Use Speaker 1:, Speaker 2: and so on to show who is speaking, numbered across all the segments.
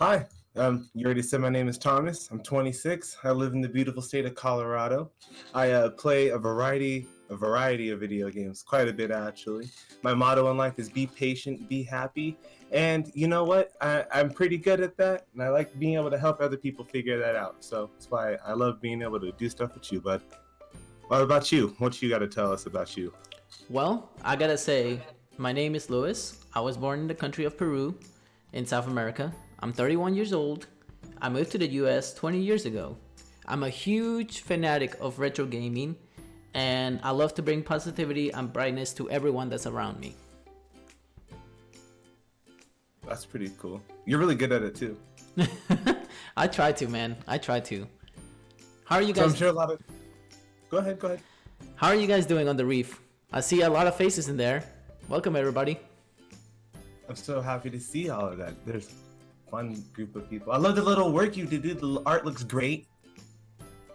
Speaker 1: Hi, you already said my name is Thomas. I'm 26. I live in the beautiful state of Colorado. I play a variety of video games, quite a bit actually. My motto in life is be patient, be happy, and you know what? I'm pretty good at that, and I like being able to help other people figure that out. So that's why I love being able to do stuff with you, bud. What about you? What you got to tell us about you?
Speaker 2: Well, I gotta say, my name is Luis. I was born in the country of Peru in South America. I'm 31 years old. I moved to the US 20 years ago. I'm a huge fanatic of retro gaming and I love to bring positivity and brightness to everyone that's around me.
Speaker 1: That's pretty cool. You're really good at it too.
Speaker 2: I try to, man. I try to. How are you
Speaker 1: So I'm
Speaker 2: guys
Speaker 1: sure a lot of. Go ahead. Go ahead.
Speaker 2: How are you guys doing on the reef? I see a lot of faces in there. Welcome everybody.
Speaker 1: I'm so happy to see all of that. There's a fun group of people. I love the little work you did. The art looks great.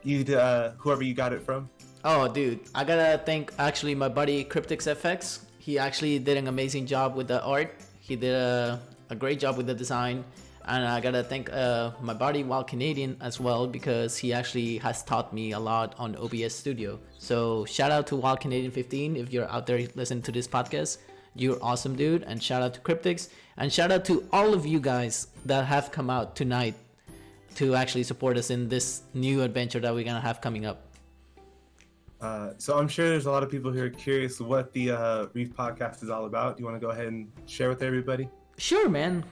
Speaker 1: Whoever you got it from.
Speaker 2: Oh, dude, I gotta thank actually my buddy Cryptix FX. He actually did an amazing job with the art. He did a great job with the design. And I gotta thank my buddy Wild Canadian as well because he actually has taught me a lot on OBS Studio. So shout out to Wild Canadian 15 if you're out there listening to this podcast. You're awesome, dude. And shout out to Cryptix. And shout out to all of you guys that have come out tonight to actually support us in this new adventure that we're gonna have coming up.
Speaker 1: So I'm sure there's a lot of people who are curious what the Reef podcast is all about. Do you want to go ahead and share with everybody?
Speaker 2: Sure, man.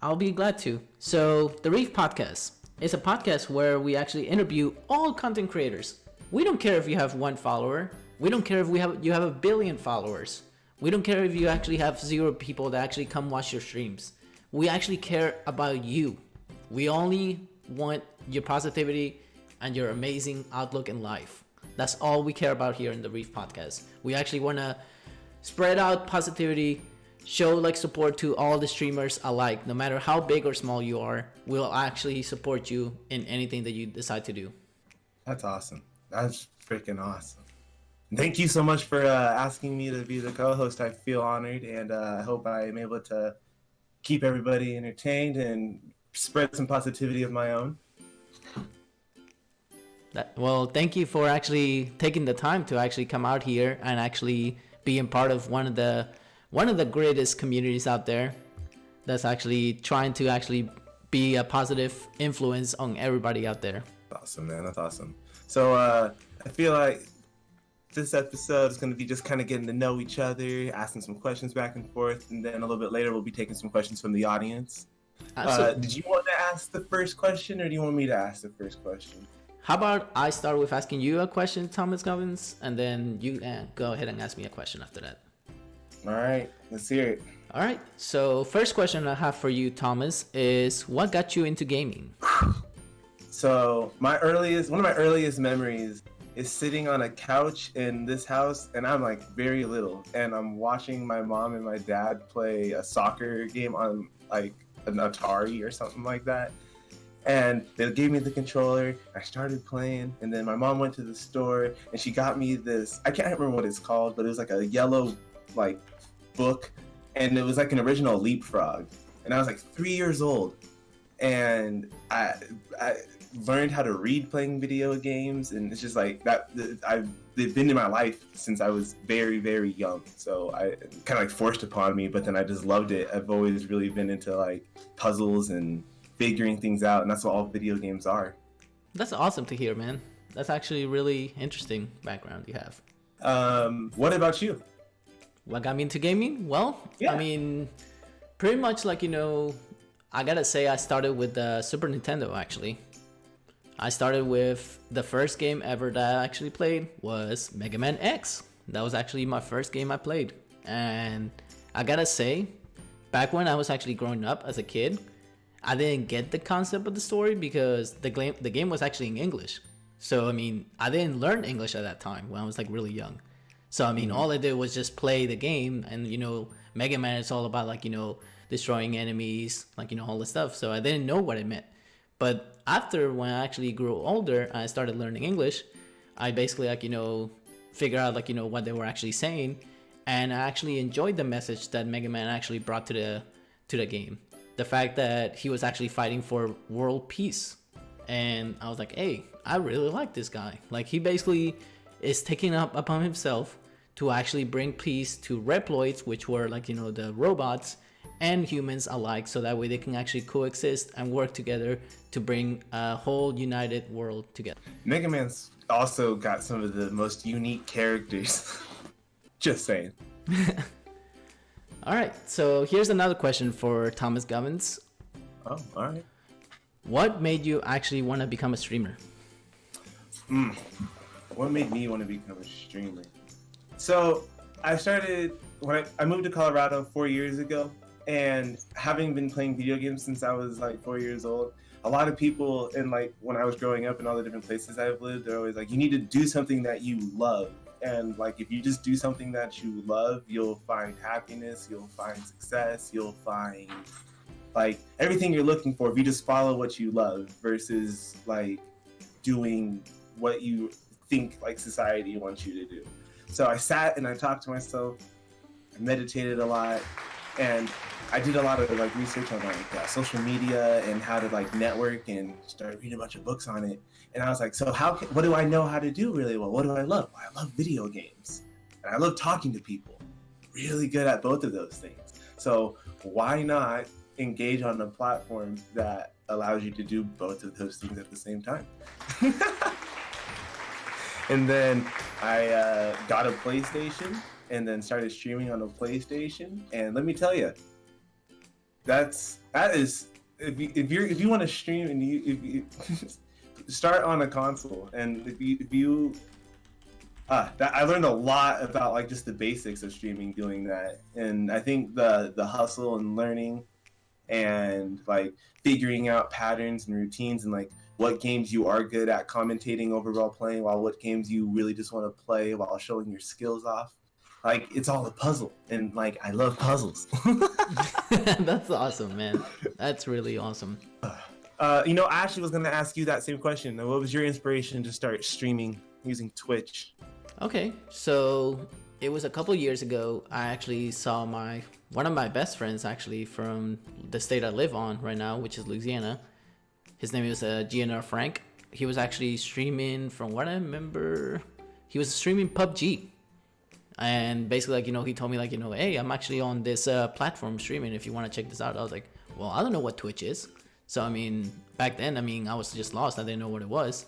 Speaker 2: I'll be glad to. So, the Reef Podcast is a podcast where we actually interview all content creators. We don't care if you have one follower. We don't care if you have a billion followers. We don't care if you actually have 0 people that actually come watch your streams. We actually care about you. We only want your positivity and your amazing outlook in life. That's all we care about here in the Reef Podcast. We actually want to spread out positivity, show like support to all the streamers alike. No matter how big or small you are, we'll actually support you in anything that you decide to do.
Speaker 1: That's awesome. That's freaking awesome. Thank you so much for asking me to be the co-host. I feel honored, and I hope I am able to keep everybody entertained and spread some positivity of my own.
Speaker 2: Well, thank you for actually taking the time to actually come out here and actually being part of one of the greatest communities out there that's actually trying to actually be a positive influence on everybody out there.
Speaker 1: Awesome, man. That's awesome. So I feel like this episode is going to be just kind of getting to know each other, asking some questions back and forth, and then a little bit later we'll be taking some questions from the audience. Did you want to ask the first question, or do you want me to ask the first question?
Speaker 2: How about I start with asking you a question, Thomas Govins, and then you go ahead and ask me a question after that.
Speaker 1: All right, let's hear it.
Speaker 2: All right, so first question I have for you, Thomas, is what got you into gaming?
Speaker 1: So one of my earliest memories is sitting on a couch in this house, and I'm like very little, and I'm watching my mom and my dad play a soccer game on like an Atari or something like that. And they gave me the controller. I started playing, and then my mom went to the store and she got me this. I can't remember what it's called, but it was like a yellow like book, and it was like an original Leapfrog. And I was like 3 years old, and I learned how to read playing video games, and it's just like that. They've been in my life since I was very, very young. So I kind of like forced upon me, but then I just loved it. I've always really been into like puzzles and figuring things out, and that's what all video games are.
Speaker 2: That's awesome to hear, man. That's actually really interesting background you have.
Speaker 1: What about you?
Speaker 2: What got me into gaming? Well,
Speaker 1: Yeah.
Speaker 2: I mean, pretty much like, I gotta say I started with the Super Nintendo, actually. I started with the first game ever that I actually played was Mega Man X. That was actually my first game I played. And I gotta say, back when I was actually growing up as a kid, I didn't get the concept of the story because the game was actually in English. So, I mean, I didn't learn English at that time when I was like really young. So, I mean, all I did was just play the game, and, Mega Man is all about like, destroying enemies, like, all this stuff. So I didn't know what it meant. But after when I actually grew older and I started learning English, I basically like, figure out like, what they were actually saying. And I actually enjoyed the message that Mega Man actually brought to the game. the fact that he was actually fighting for world peace. And I was like, hey, I really like this guy. Like, he basically is taking up upon himself to actually bring peace to Reploids, which were like, the robots and humans alike, so that way they can actually coexist and work together to bring a whole united world together.
Speaker 1: Mega Man's also got some of the most unique characters. Just saying.
Speaker 2: All right, so here's another question for Thomas Govins.
Speaker 1: Oh, all right.
Speaker 2: What made you actually want to become a streamer?
Speaker 1: What made me want to become a streamer? So I started when I moved to Colorado 4 years ago, and having been playing video games since I was like 4 years old, a lot of people in like when I was growing up in all the different places I've lived, they're always like, you need to do something that you love. And like, if you just do something that you love, you'll find happiness, you'll find success, you'll find like everything you're looking for if you just follow what you love versus like doing what you think like society wants you to do. So I sat and I talked to myself, I meditated a lot, and I did a lot of like research on like social media and how to like network, and started reading a bunch of books on it. And I was like, so what do I know how to do really well? What do I love? Well, I love video games, and I love talking to people. Really good at both of those things. So why not engage on a platform that allows you to do both of those things at the same time? And then I got a PlayStation and then started streaming on a PlayStation. And let me tell you, that is if you want to stream and you start on a console, and I learned a lot about like just the basics of streaming doing that. And I think the hustle and learning and like figuring out patterns and routines and like what games you are good at commentating over while playing, while what games you really just want to play while showing your skills off. Like, it's all a puzzle, and like I love puzzles.
Speaker 2: That's awesome, man. That's really awesome.
Speaker 1: I actually was gonna ask you that same question. What was your inspiration to start streaming using Twitch?
Speaker 2: Okay, so it was a couple years ago. I actually saw one of my best friends actually from the state I live on right now, which is Louisiana. His name is GNR Frank. He was actually streaming, from what I remember, he was streaming PUBG. And basically, like, he told me, like, hey, I'm actually on this platform streaming if you want to check this out. I was like, well, I don't know what Twitch is. So, I mean, back then, I was just lost. I didn't know what it was.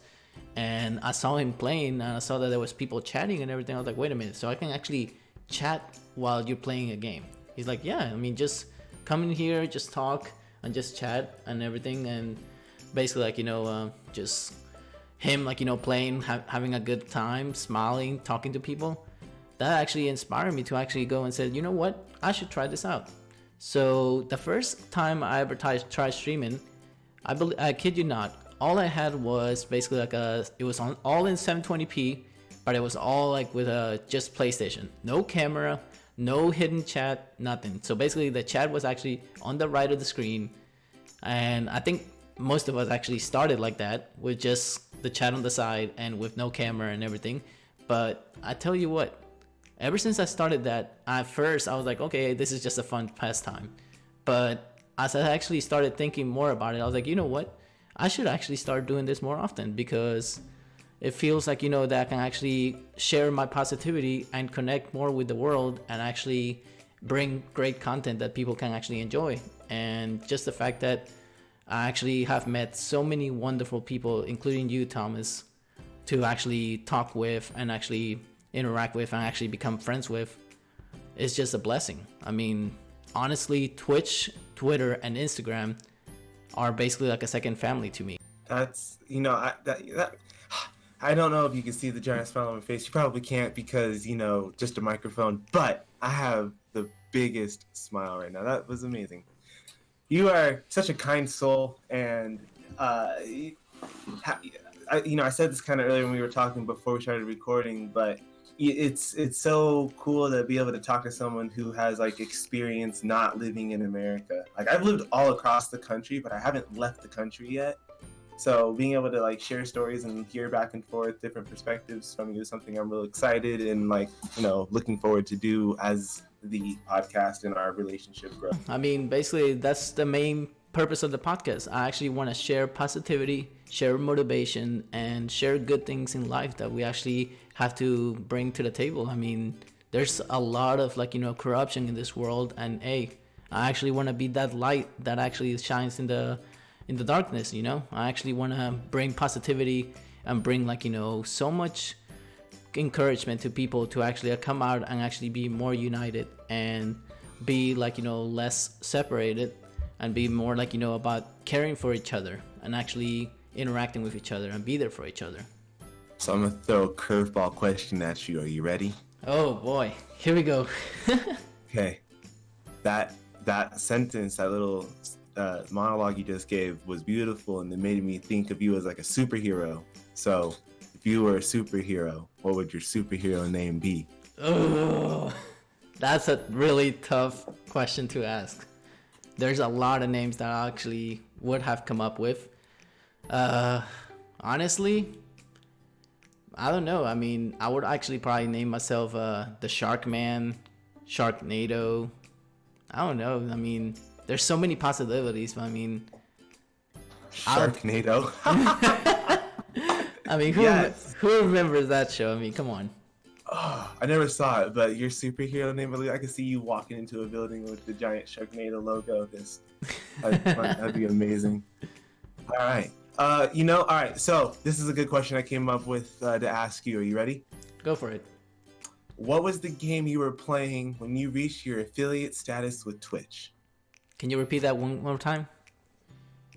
Speaker 2: And I saw him playing, and I saw that there was people chatting and everything. I was like, wait a minute, so I can actually chat while you're playing a game? He's like, yeah, just come in here, just talk, and just chat and everything. And basically, like, just him, like, playing, having a good time, smiling, talking to people. That actually inspired me to actually go and say, you know what, I should try this out. So the first time I ever tried streaming, I kid you not, all I had was basically like it was all in 720p, but it was all like with just PlayStation. No camera, no hidden chat, nothing. So basically the chat was actually on the right of the screen. And I think most of us actually started like that, with just the chat on the side and with no camera and everything. But I tell you what, ever since I started that, at first I was like, okay, this is just a fun pastime. But as I actually started thinking more about it, I was like, you know what? I should actually start doing this more often, because it feels like, that I can actually share my positivity and connect more with the world and actually bring great content that people can actually enjoy. And just the fact that I actually have met so many wonderful people, including you, Thomas, to actually talk with and actually interact with and actually become friends with, is just a blessing. I mean, honestly, Twitch, Twitter, and Instagram are basically like a second family to me.
Speaker 1: That's, I don't know if you can see the giant smile on my face. You probably can't because, just a microphone, but I have the biggest smile right now. That was amazing. You are such a kind soul, and I said this kind of earlier when we were talking before we started recording, but it's so cool to be able to talk to someone who has like experience not living in America. Like, I've lived all across the country, but I haven't left the country yet. So being able to like share stories and hear back and forth different perspectives from you is something I'm really excited and like, looking forward to do as the podcast and our relationship grows.
Speaker 2: I mean, basically, that's the main purpose of the podcast. I actually want to share positivity, share motivation, and share good things in life that we actually have to bring to the table. I mean, there's a lot of corruption in this world, and hey, I actually want to be that light that actually shines in the darkness. I actually want to bring positivity and bring so much encouragement to people to actually come out and actually be more united and be less separated and be more about caring for each other and actually interacting with each other and be there for each other.
Speaker 1: So I'm gonna throw a curveball question at you. Are you ready?
Speaker 2: Oh boy, here we go.
Speaker 1: Okay, that sentence, that little monologue you just gave was beautiful, and it made me think of you as like a superhero. So if you were a superhero, what would your superhero name be?
Speaker 2: Oh, that's a really tough question to ask. There's a lot of names that I actually would have come up with. Honestly, I don't know. I mean, I would actually probably name myself the Shark Man, Sharknado. I don't know. I mean, there's so many possibilities. But I mean,
Speaker 1: Sharknado.
Speaker 2: I mean, who remembers that show? I mean, come on.
Speaker 1: Oh, I never saw it, but your superhero name, I could see you walking into a building with the giant Sharknado logo. That'd be amazing. All right. All right. So this is a good question I came up with to ask you. Are you ready?
Speaker 2: Go for it.
Speaker 1: What was the game you were playing when you reached your affiliate status with Twitch?
Speaker 2: Can you repeat that one more time?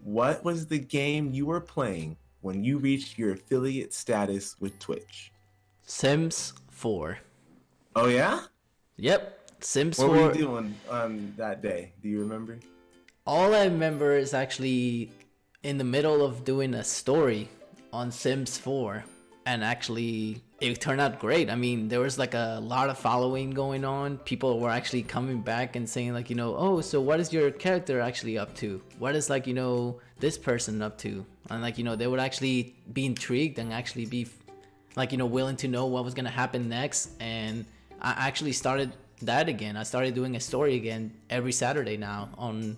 Speaker 1: What was the game you were playing when you reached your affiliate status with Twitch?
Speaker 2: Sims 4.
Speaker 1: Oh, yeah?
Speaker 2: Yep. Sims 4.
Speaker 1: What were you doing on that day? Do you remember?
Speaker 2: All I remember is actually in the middle of doing a story on Sims 4. And actually, it turned out great. I mean, there was like a lot of following going on. People were actually coming back and saying oh, so what is your character actually up to? What is this person up to? And they would actually be intrigued and actually be willing to know what was going to happen next. And I actually started that again. I started doing a story again every Saturday now on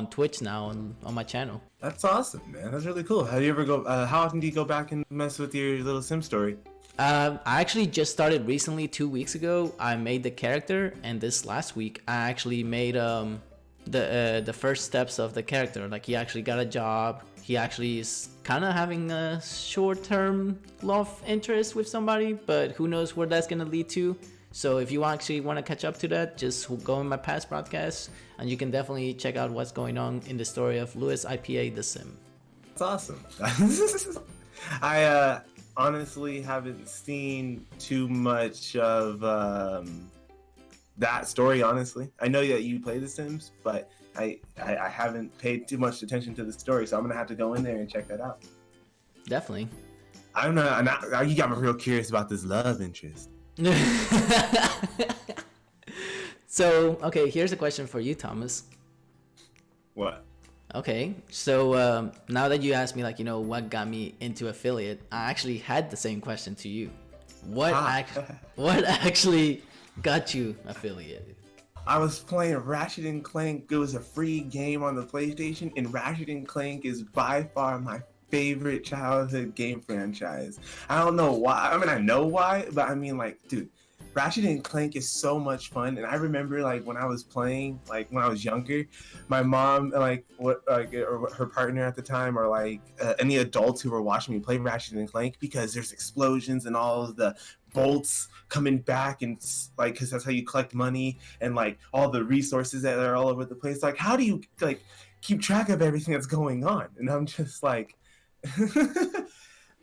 Speaker 2: Twitch now on my channel.
Speaker 1: That's awesome, man. That's really cool. How do you ever go? How often do you go back and mess with your little Sim story?
Speaker 2: I actually just started recently. 2 weeks ago, I made the character, and this last week I actually made the first steps of the character. Like, he actually got a job. He actually is kind of having a short-term love interest with somebody, but who knows where that's gonna lead to. So if you actually want to catch up to that, just go in my past broadcasts, and you can definitely check out what's going on in the story of Louis IPA the Sim.
Speaker 1: That's awesome. I honestly haven't seen too much of that story, honestly. I know that you play The Sims, but I haven't paid too much attention to the story, so I'm going to have to go in there and check that out.
Speaker 2: Definitely.
Speaker 1: I'm not, you got me real curious about this love interest.
Speaker 2: So, okay, here's a question for you, Thomas.
Speaker 1: What?
Speaker 2: Okay, so now that you asked me, what got me into affiliate, I actually had the same question to you. What actually got you affiliated?
Speaker 1: I was playing Ratchet and Clank. It was a free game on the PlayStation, and Ratchet and Clank is by far my favorite childhood game franchise. I don't know why. I mean, I know why, but I mean, dude, Ratchet and Clank is so much fun. And I remember, when I was playing, when I was younger, my mom, or her partner at the time, or any adults who were watching me play Ratchet and Clank, because there's explosions and all of the bolts coming back, and because that's how you collect money, and all the resources that are all over the place. How do you keep track of everything that's going on? And I'm just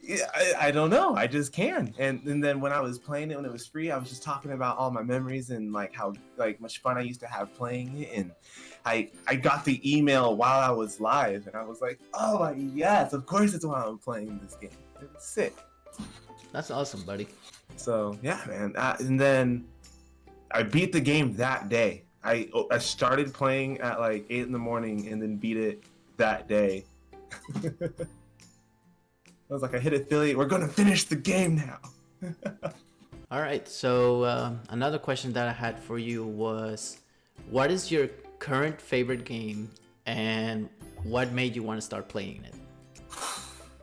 Speaker 1: yeah, I don't know. I just can. And then when I was playing it, when it was free, I was just talking about all my memories and how much fun I used to have playing it. And I got the email while I was live, and I was like, oh yes, of course it's why I'm playing this game. It was sick.
Speaker 2: That's awesome, buddy.
Speaker 1: So yeah, man. And then I beat the game that day. I started playing at 8 in the morning and then beat it that day. I was like, I hit affiliate. We're gonna finish the game now.
Speaker 2: All right. So another question that I had for you was, what is your current favorite game, and what made you want to start playing it?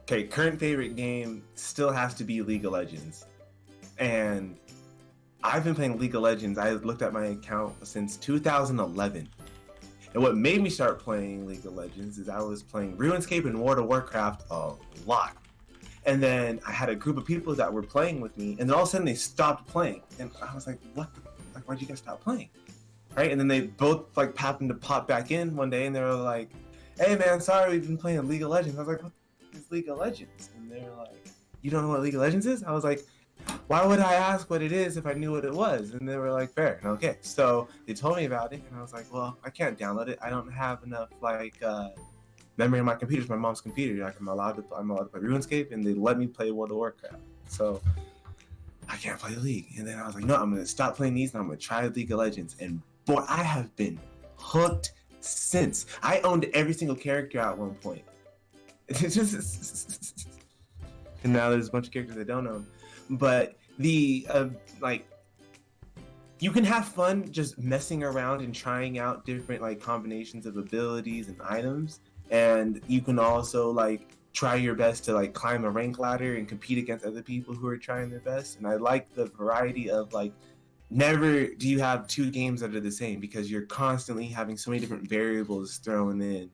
Speaker 1: Okay, current favorite game still has to be League of Legends, and I've been playing League of Legends. I looked at my account since 2011. And what made me start playing League of Legends is I was playing RuneScape and World of Warcraft a lot. And then I had a group of people that were playing with me, and then all of a sudden they stopped playing. And I was like, what the, like, why'd you guys stop playing? Right? And then they both like happened to pop back in one day, and they were like, hey man, sorry, we've been playing League of Legends. I was like, what is League of Legends? And they're like, you don't know what League of Legends is? I was like, why would I ask what it is if I knew what it was? And they were like, fair. Okay. So they told me about it, and I was like, well, I can't download it. I don't have enough memory on my computer. It's my mom's computer. Like, I'm allowed to play RuneScape, and they let me play World of Warcraft. So I can't play League. And then I was like, no, I'm gonna stop playing these, and I'm gonna try League of Legends. And boy, I have been hooked since. I owned every single character at one point. And now there's a bunch of characters I don't own. But the you can have fun just messing around and trying out different like combinations of abilities and items, and you can also like try your best to like climb a rank ladder and compete against other people who are trying their best. And I like the variety of like, never do you have two games that are the same, because you're constantly having so many different variables thrown in,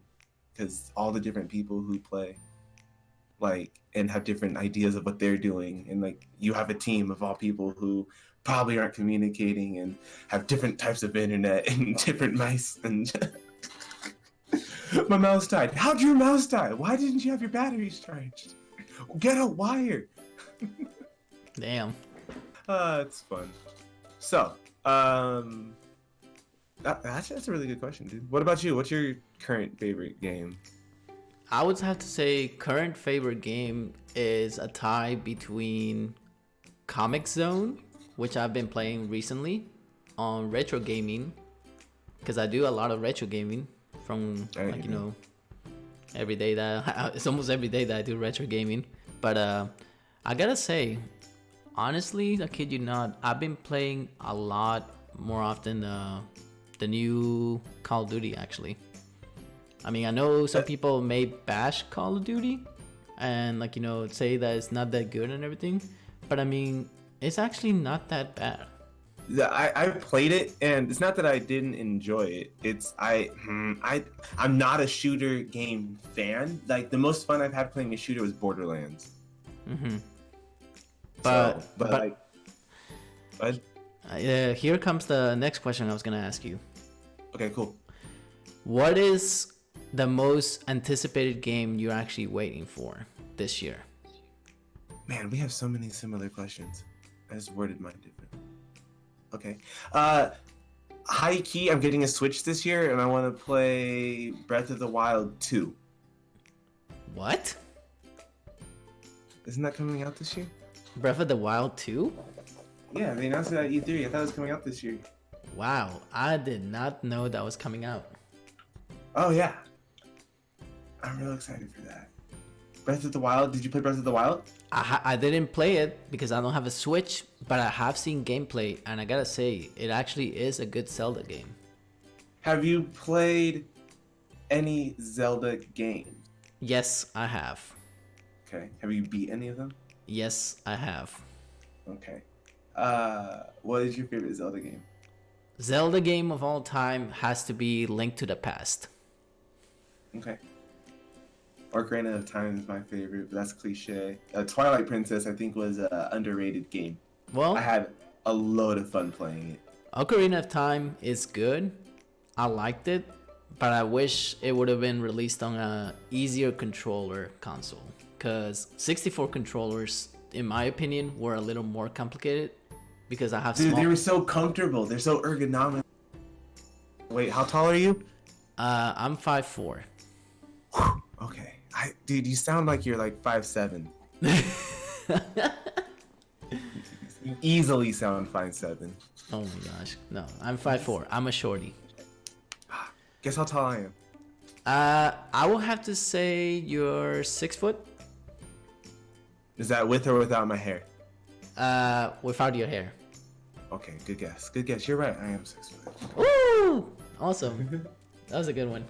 Speaker 1: because all the different people who play like and have different ideas of what they're doing, and like you have a team of all people who probably aren't communicating and have different types of internet and different mice. And my mouse died. How'd your mouse die? Why didn't you have your batteries charged? Get a wire.
Speaker 2: Damn.
Speaker 1: It's fun. So that's a really good question, dude. What about you? What's your current favorite game?
Speaker 2: I would have to say current favorite game is a tie between Comic Zone, which I've been playing recently on retro gaming, because I do a lot of retro gaming from every day that it's almost every day that I do retro gaming. But I gotta say, honestly, I kid you not, I've been playing a lot more often the new Call of Duty actually. I mean, I know some people may bash Call of Duty and say that it's not that good and everything, but I mean, it's actually not that bad.
Speaker 1: Yeah, I played it, and it's not that I didn't enjoy it. It's I'm not a shooter game fan. Like, the most fun I've had playing a shooter was Borderlands.
Speaker 2: Mm-hmm.
Speaker 1: But
Speaker 2: here comes the next question I was gonna ask you.
Speaker 1: Okay, cool.
Speaker 2: What is the most anticipated game you're actually waiting for this year?
Speaker 1: Man, we have so many similar questions. I just worded mine different. Okay. High key, I'm getting a Switch this year, and I want to play Breath of the Wild 2.
Speaker 2: What?
Speaker 1: Isn't that coming out this year?
Speaker 2: Breath of the Wild 2?
Speaker 1: Yeah, they announced it at E3. I thought it was coming out this year.
Speaker 2: Wow, I did not know that was coming out.
Speaker 1: Oh, yeah. I'm real excited for that. Breath of the Wild. Did you play Breath of the Wild?
Speaker 2: I didn't play it because I don't have a Switch, but I have seen gameplay, and I gotta say, it actually is a good Zelda game.
Speaker 1: Have you played any Zelda games?
Speaker 2: Yes, I have.
Speaker 1: Okay. Have you beat any of them?
Speaker 2: Yes, I have.
Speaker 1: Okay. What is your favorite Zelda game?
Speaker 2: Zelda game of all time has to be Link to the Past.
Speaker 1: Okay. Ocarina of Time is my favorite, but that's cliche. Twilight Princess, I think, was an underrated game.
Speaker 2: Well,
Speaker 1: I had a load of fun playing it.
Speaker 2: Ocarina of Time is good. I liked it, but I wish it would have been released on a easier controller console. Because 64 controllers, in my opinion, were a little more complicated. Because I have
Speaker 1: Dude, they were so comfortable. They're so ergonomic. Wait, how tall are you?
Speaker 2: I'm 5'4".
Speaker 1: Okay. Dude, you sound like you're like 5'7". You easily sound 5'7".
Speaker 2: Oh my gosh. No, I'm 5'4". I'm a shorty.
Speaker 1: Guess how tall I am?
Speaker 2: I will have to say you're 6 foot.
Speaker 1: Is that with or without my hair?
Speaker 2: Without your hair.
Speaker 1: Okay, good guess. Good guess. You're right. I am 6'5".
Speaker 2: Woo! Awesome. That was a good one.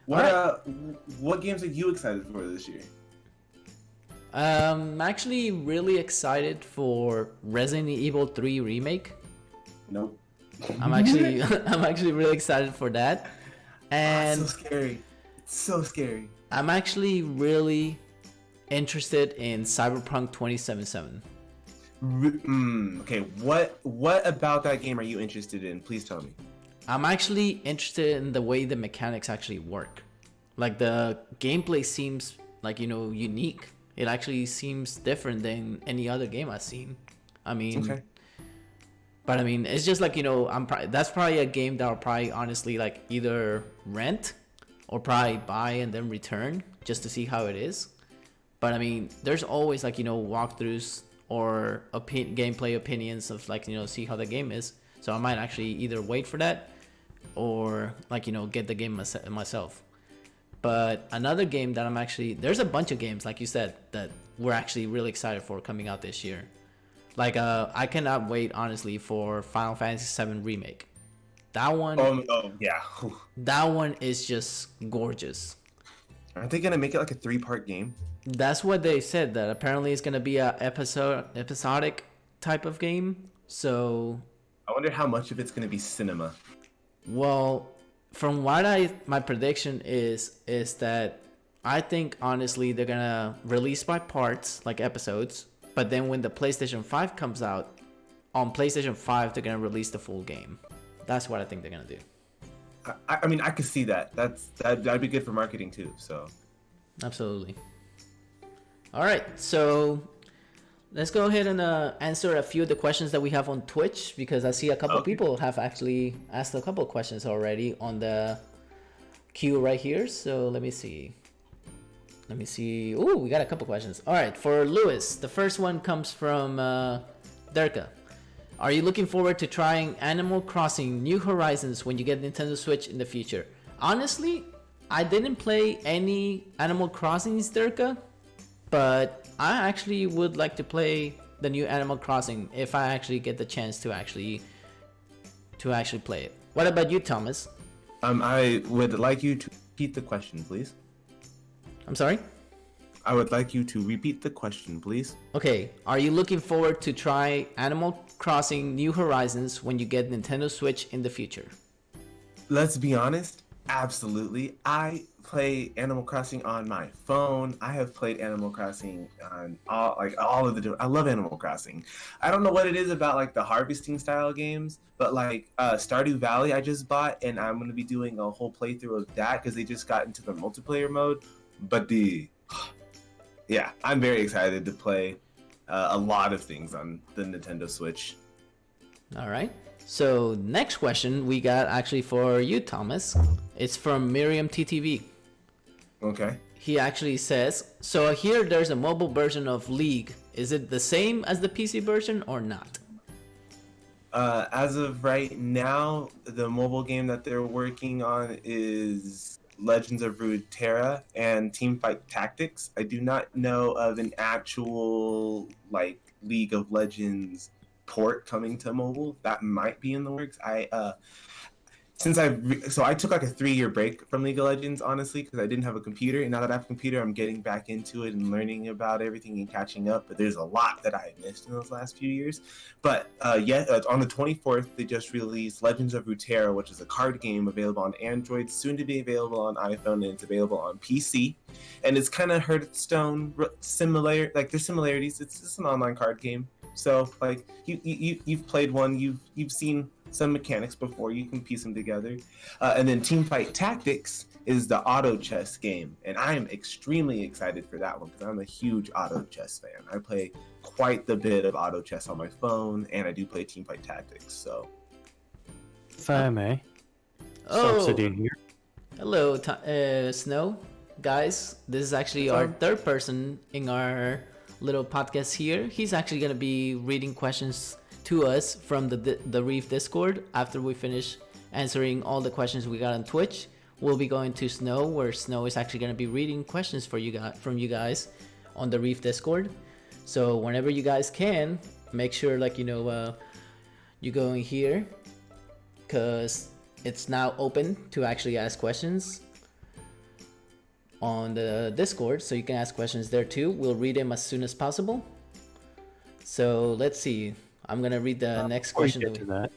Speaker 1: What games are you excited for this year?
Speaker 2: I'm actually really excited for Resident Evil 3 remake.
Speaker 1: Nope.
Speaker 2: I'm actually really excited for that. And
Speaker 1: it's so scary. It's so scary.
Speaker 2: I'm actually really interested in Cyberpunk 2077.
Speaker 1: Okay, what about that game are you interested in? Please tell me.
Speaker 2: I'm actually interested in the way the mechanics actually work. Like the gameplay seems like, unique. It actually seems different than any other game I've seen. I mean,
Speaker 1: okay.
Speaker 2: But I mean, it's just like, that's probably a game that I'll probably honestly like either rent or probably buy and then return just to see how it is. But I mean, there's always like, walkthroughs or gameplay opinions of like, see how the game is. So I might actually either wait for that or like, get the game myself. But another game that there's a bunch of games, like you said, that we're actually really excited for coming out this year. Like, I cannot wait, honestly, for Final Fantasy VII Remake. That one...
Speaker 1: Oh yeah.
Speaker 2: That one is just gorgeous.
Speaker 1: Aren't they going to make it like a 3-part game?
Speaker 2: That's what they said, that apparently it's going to be a episodic type of game. So...
Speaker 1: I wonder how much of it's going to be cinema.
Speaker 2: Well, from what my prediction is that I think, honestly, they're going to release by parts, like episodes. But then when the PlayStation 5 comes out, on PlayStation 5, they're going to release the full game. That's what I think they're going to do.
Speaker 1: I mean, I could see that. That'd be good for marketing too, so.
Speaker 2: Absolutely. All right, so let's go ahead and answer a few of the questions that we have on Twitch, because I see a couple people have actually asked a couple questions already on the queue right here. So let me see. Ooh, we got a couple questions. All right, for Lewis, the first one comes from Derka. Are you looking forward to trying Animal Crossing New Horizons when you get Nintendo Switch in the future? Honestly, I didn't play any Animal Crossings, Derka, but I actually would like to play the new Animal Crossing if I actually get the chance to actually play it. What about you, Thomas?
Speaker 1: I would like you to repeat the question, please.
Speaker 2: I'm sorry?
Speaker 1: I would like you to repeat the question, please.
Speaker 2: Okay, are you looking forward to try Animal Crossing New Horizons when you get Nintendo Switch in the future?
Speaker 1: Let's be honest, absolutely. I play Animal Crossing on my phone. I have played Animal Crossing on all of the. I love Animal Crossing. I don't know what it is about like the harvesting style games, but like Stardew Valley I just bought, and I'm gonna be doing a whole playthrough of that because they just got into the multiplayer mode. But yeah, I'm very excited to play a lot of things on the Nintendo Switch.
Speaker 2: All right. So next question we got actually for you, Thomas. It's from Miriam TTV.
Speaker 1: Okay.
Speaker 2: He actually says, so here there's a mobile version of League. Is it the same as the PC version or not?
Speaker 1: As of right now, the mobile game that they're working on is Legends of Runeterra and Teamfight Tactics. I do not know of an actual like League of Legends port coming to mobile. That might be in the works. I took like a 3-year break from League of Legends, honestly, because I didn't have a computer. And now that I have a computer, I'm getting back into it and learning about everything and catching up. But there's a lot that I missed in those last few years. But on the 24th, they just released Legends of Runeterra, which is a card game available on Android, soon to be available on iPhone, and it's available on PC. And it's kind of Hearthstone similar, like there's similarities. It's just an online card game. So like you've played one, you've seen some mechanics before, you can piece them together. And then Teamfight Tactics is the auto chess game, and I am extremely excited for that one because I'm a huge auto chess fan. I play quite the bit of auto chess on my phone, and I do play Teamfight Tactics. So,
Speaker 3: if I may,
Speaker 2: oh,
Speaker 3: sitting here.
Speaker 2: Hello, Snow, guys. This is actually our third person in our little podcast here. He's actually gonna be reading questions to us from the Reef Discord. After we finish answering all the questions we got on Twitch, we'll be going to Snow, where Snow is actually going to be reading questions for you guys from you guys on the Reef Discord. So whenever you guys can, make sure you go in here, because it's now open to actually ask questions on the Discord, so you can ask questions there too. We'll read them as soon as possible. So let's see. I'm gonna read the next question.
Speaker 3: Before you get to that,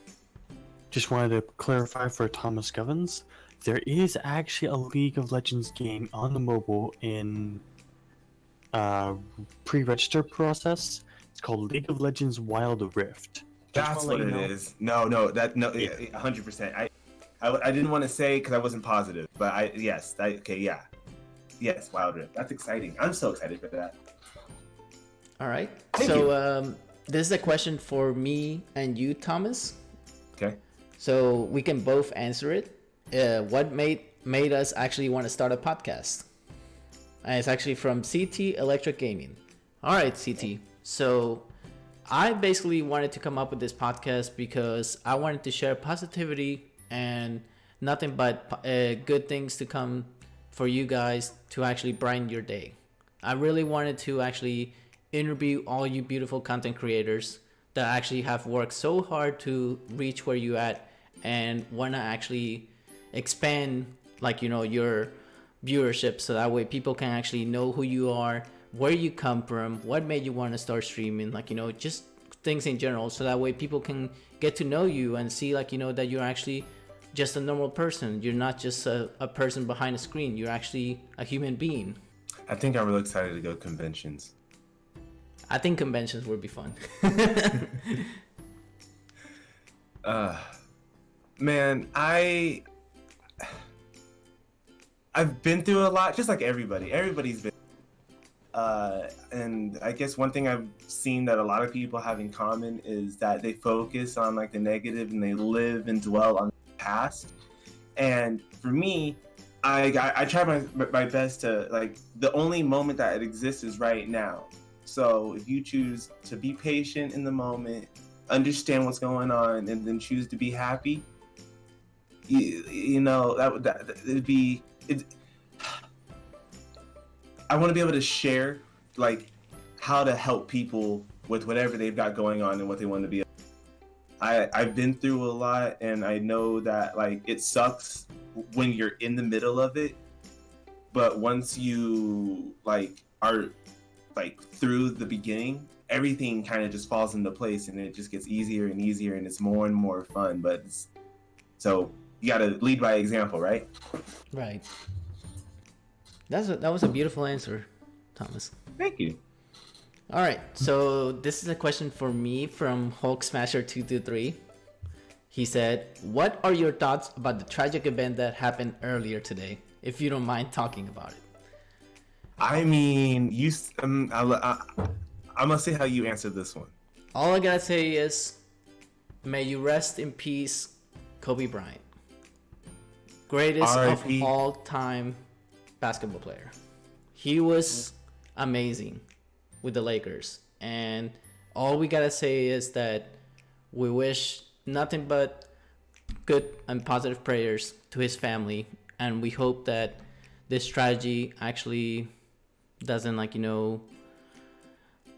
Speaker 3: just wanted to clarify for Thomas Govins, there is actually a League of Legends game on the mobile in pre-register process. It's called League of Legends Wild Rift.
Speaker 1: That's what it is. No, 100%. I didn't want to say because I wasn't positive, but yes, Wild Rift. That's exciting. I'm so excited for that.
Speaker 2: All right.
Speaker 1: Thank you.
Speaker 2: This is a question for me and you, Thomas.
Speaker 1: Okay.
Speaker 2: So we can both answer it. What made us actually want to start a podcast? And it's actually from CT Electric Gaming. All right, CT. So I basically wanted to come up with this podcast because I wanted to share positivity and nothing but good things to come for you guys to actually brighten your day. I really wanted to actually interview all you beautiful content creators that actually have worked so hard to reach where you at and want to actually expand your viewership, so that way people can actually know who you are, where you come from, what made you want to start streaming, just things in general, so that way people can get to know you and see that you're actually just a normal person. You're not just a person behind a screen. You're actually a human being.
Speaker 1: I think I'm really excited to go to conventions.
Speaker 2: I think conventions would be fun.
Speaker 1: Man, I've been through a lot, just like everybody. Everybody's been. And I guess one thing I've seen that a lot of people have in common is that they focus on the negative and they live and dwell on the past. And for me, I try my best to the only moment that exists is right now. So if you choose to be patient in the moment, understand what's going on, and then choose to be happy, it'd be it. I want to be able to share how to help people with whatever they've got going on and what they want to be. I've been through a lot, and I know that it sucks when you're in the middle of it, but once you are through the beginning, everything kind of just falls into place, and it just gets easier and easier, and it's more and more fun. So you got to lead by example, right?
Speaker 2: Right. That was a beautiful answer, Thomas.
Speaker 1: Thank you.
Speaker 2: All right, so this is a question for me from Hulk Smasher 223. He said, "What are your thoughts about the tragic event that happened earlier today? If you don't mind talking about it."
Speaker 1: I mean, I'm gonna see how you answer this one.
Speaker 2: All I gotta say is, may you rest in peace, Kobe Bryant, greatest of all time basketball player. He was amazing with the Lakers, and all we gotta say is that we wish nothing but good and positive prayers to his family, and we hope that this tragedy actually doesn't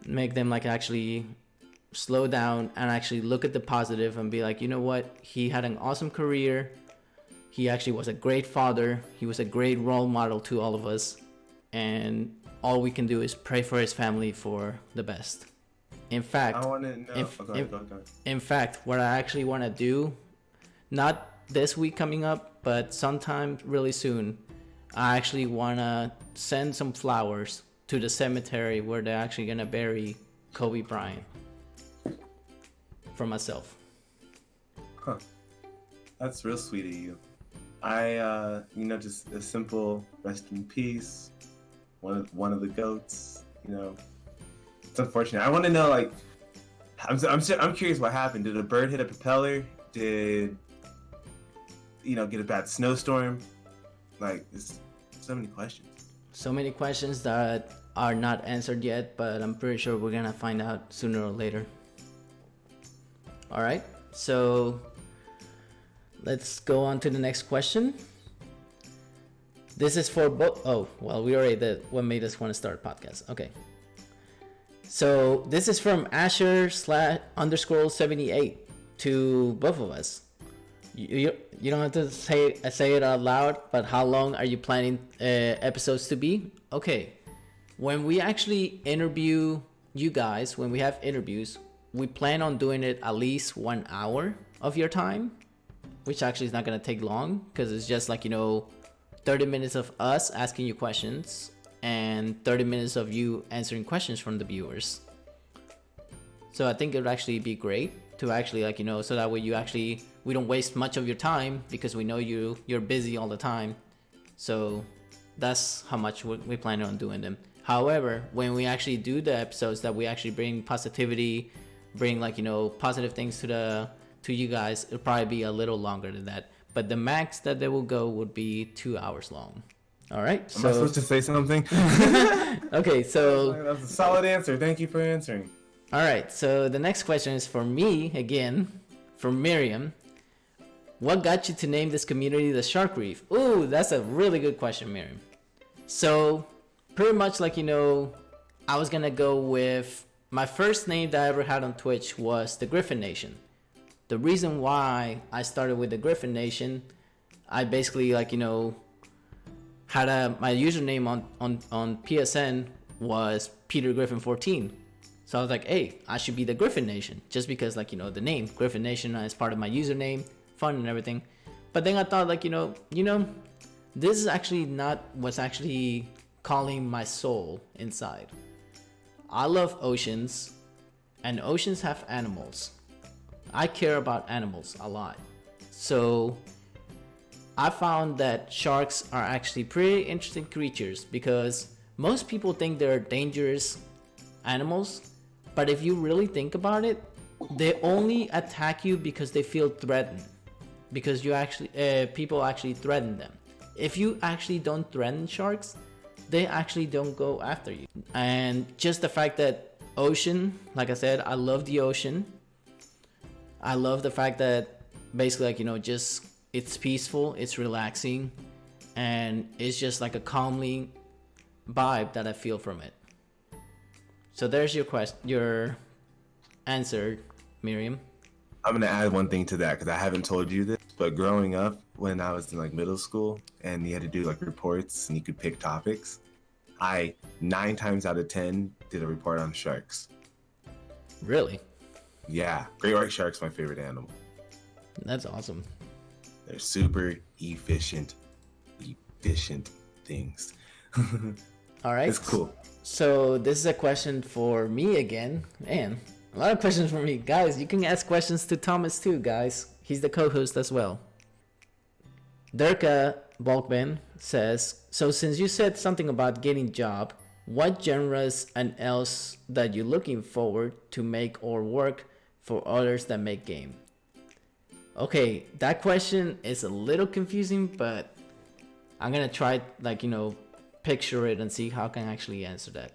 Speaker 2: make them actually slow down and actually look at the positive and be you know what, he had an awesome career, he actually was a great father, he was a great role model to all of us, and all we can do is pray for his family for the best. In fact,
Speaker 1: I want to know. Go ahead.
Speaker 2: In fact, what I actually want to do, not this week coming up, but sometime really soon, I actually want to send some flowers to the cemetery where they're actually going to bury Kobe Bryant for myself.
Speaker 1: Huh. That's real sweet of you. Just a simple rest in peace. One of the goats, It's unfortunate. I want to know, I'm curious what happened. Did a bird hit a propeller? Did, get a bad snowstorm? There's so many questions.
Speaker 2: So many questions that are not answered yet, but I'm pretty sure we're gonna find out sooner or later. All right, so let's go on to the next question. This is for both. Oh, well, we already did what made us want to start a podcast. Okay. So this is from Asher _78 to both of us. You don't have to say it out loud, but how long are you planning episodes to be? Okay, when we actually interview you guys, when we have interviews, we plan on doing it at least 1 hour of your time, which actually is not going to take long because it's just like, 30 minutes of us asking you questions and 30 minutes of you answering questions from the viewers. So I think it would actually be great to actually so that way we don't waste much of your time because we know you're busy all the time. So that's how much we plan on doing them. However, when we actually do the episodes that we actually bring positivity, bring positive things to you guys, it'll probably be a little longer than that. But the max that they will go would be 2 hours long. All right.
Speaker 1: Am I supposed to say something?
Speaker 2: Okay, so
Speaker 1: that's a solid answer. Thank you for answering.
Speaker 2: All right. So the next question is for me again, from Miriam. What got you to name this community the Shark Reef? Ooh, that's a really good question, Miriam. So pretty much I was gonna go with my first name that I ever had on Twitch was the Griffin Nation. The reason why I started with the Griffin Nation, I basically had my username on PSN was Peter Griffin 14. So I was like, hey, I should be the Griffin Nation just because the name Griffin Nation is part of my username, fun and everything. But then I thought this is actually not what's actually calling my soul inside. I love oceans, and oceans have animals. I care about animals a lot. So I found that sharks are actually pretty interesting creatures because most people think they're dangerous animals, but if you really think about it, they only attack you because they feel threatened, because people actually threaten them. If you actually don't threaten sharks, they actually don't go after you. And just the fact that ocean, like I said, I love the ocean. I love the fact that basically just it's peaceful, it's relaxing, and it's just like a calming vibe that I feel from it. So there's your answer, Miriam.
Speaker 1: I'm gonna add one thing to that because I haven't told you this, but growing up when I was in middle school and you had to do reports and you could pick topics, I 9 times out of 10 did a report on sharks.
Speaker 2: Really?
Speaker 1: Yeah, great white shark's my favorite animal.
Speaker 2: That's awesome.
Speaker 1: They're super efficient things.
Speaker 2: All right.
Speaker 1: It's cool.
Speaker 2: So this is a question for me again. Man, a lot of questions for me. Guys, you can ask questions to Thomas too, guys. He's the co-host as well. Durka Balkman says, so since you said something about getting job, what genres and else that you're looking forward to make or work for others that make game? Okay, that question is a little confusing, but I'm gonna try picture it and see how I can actually answer that.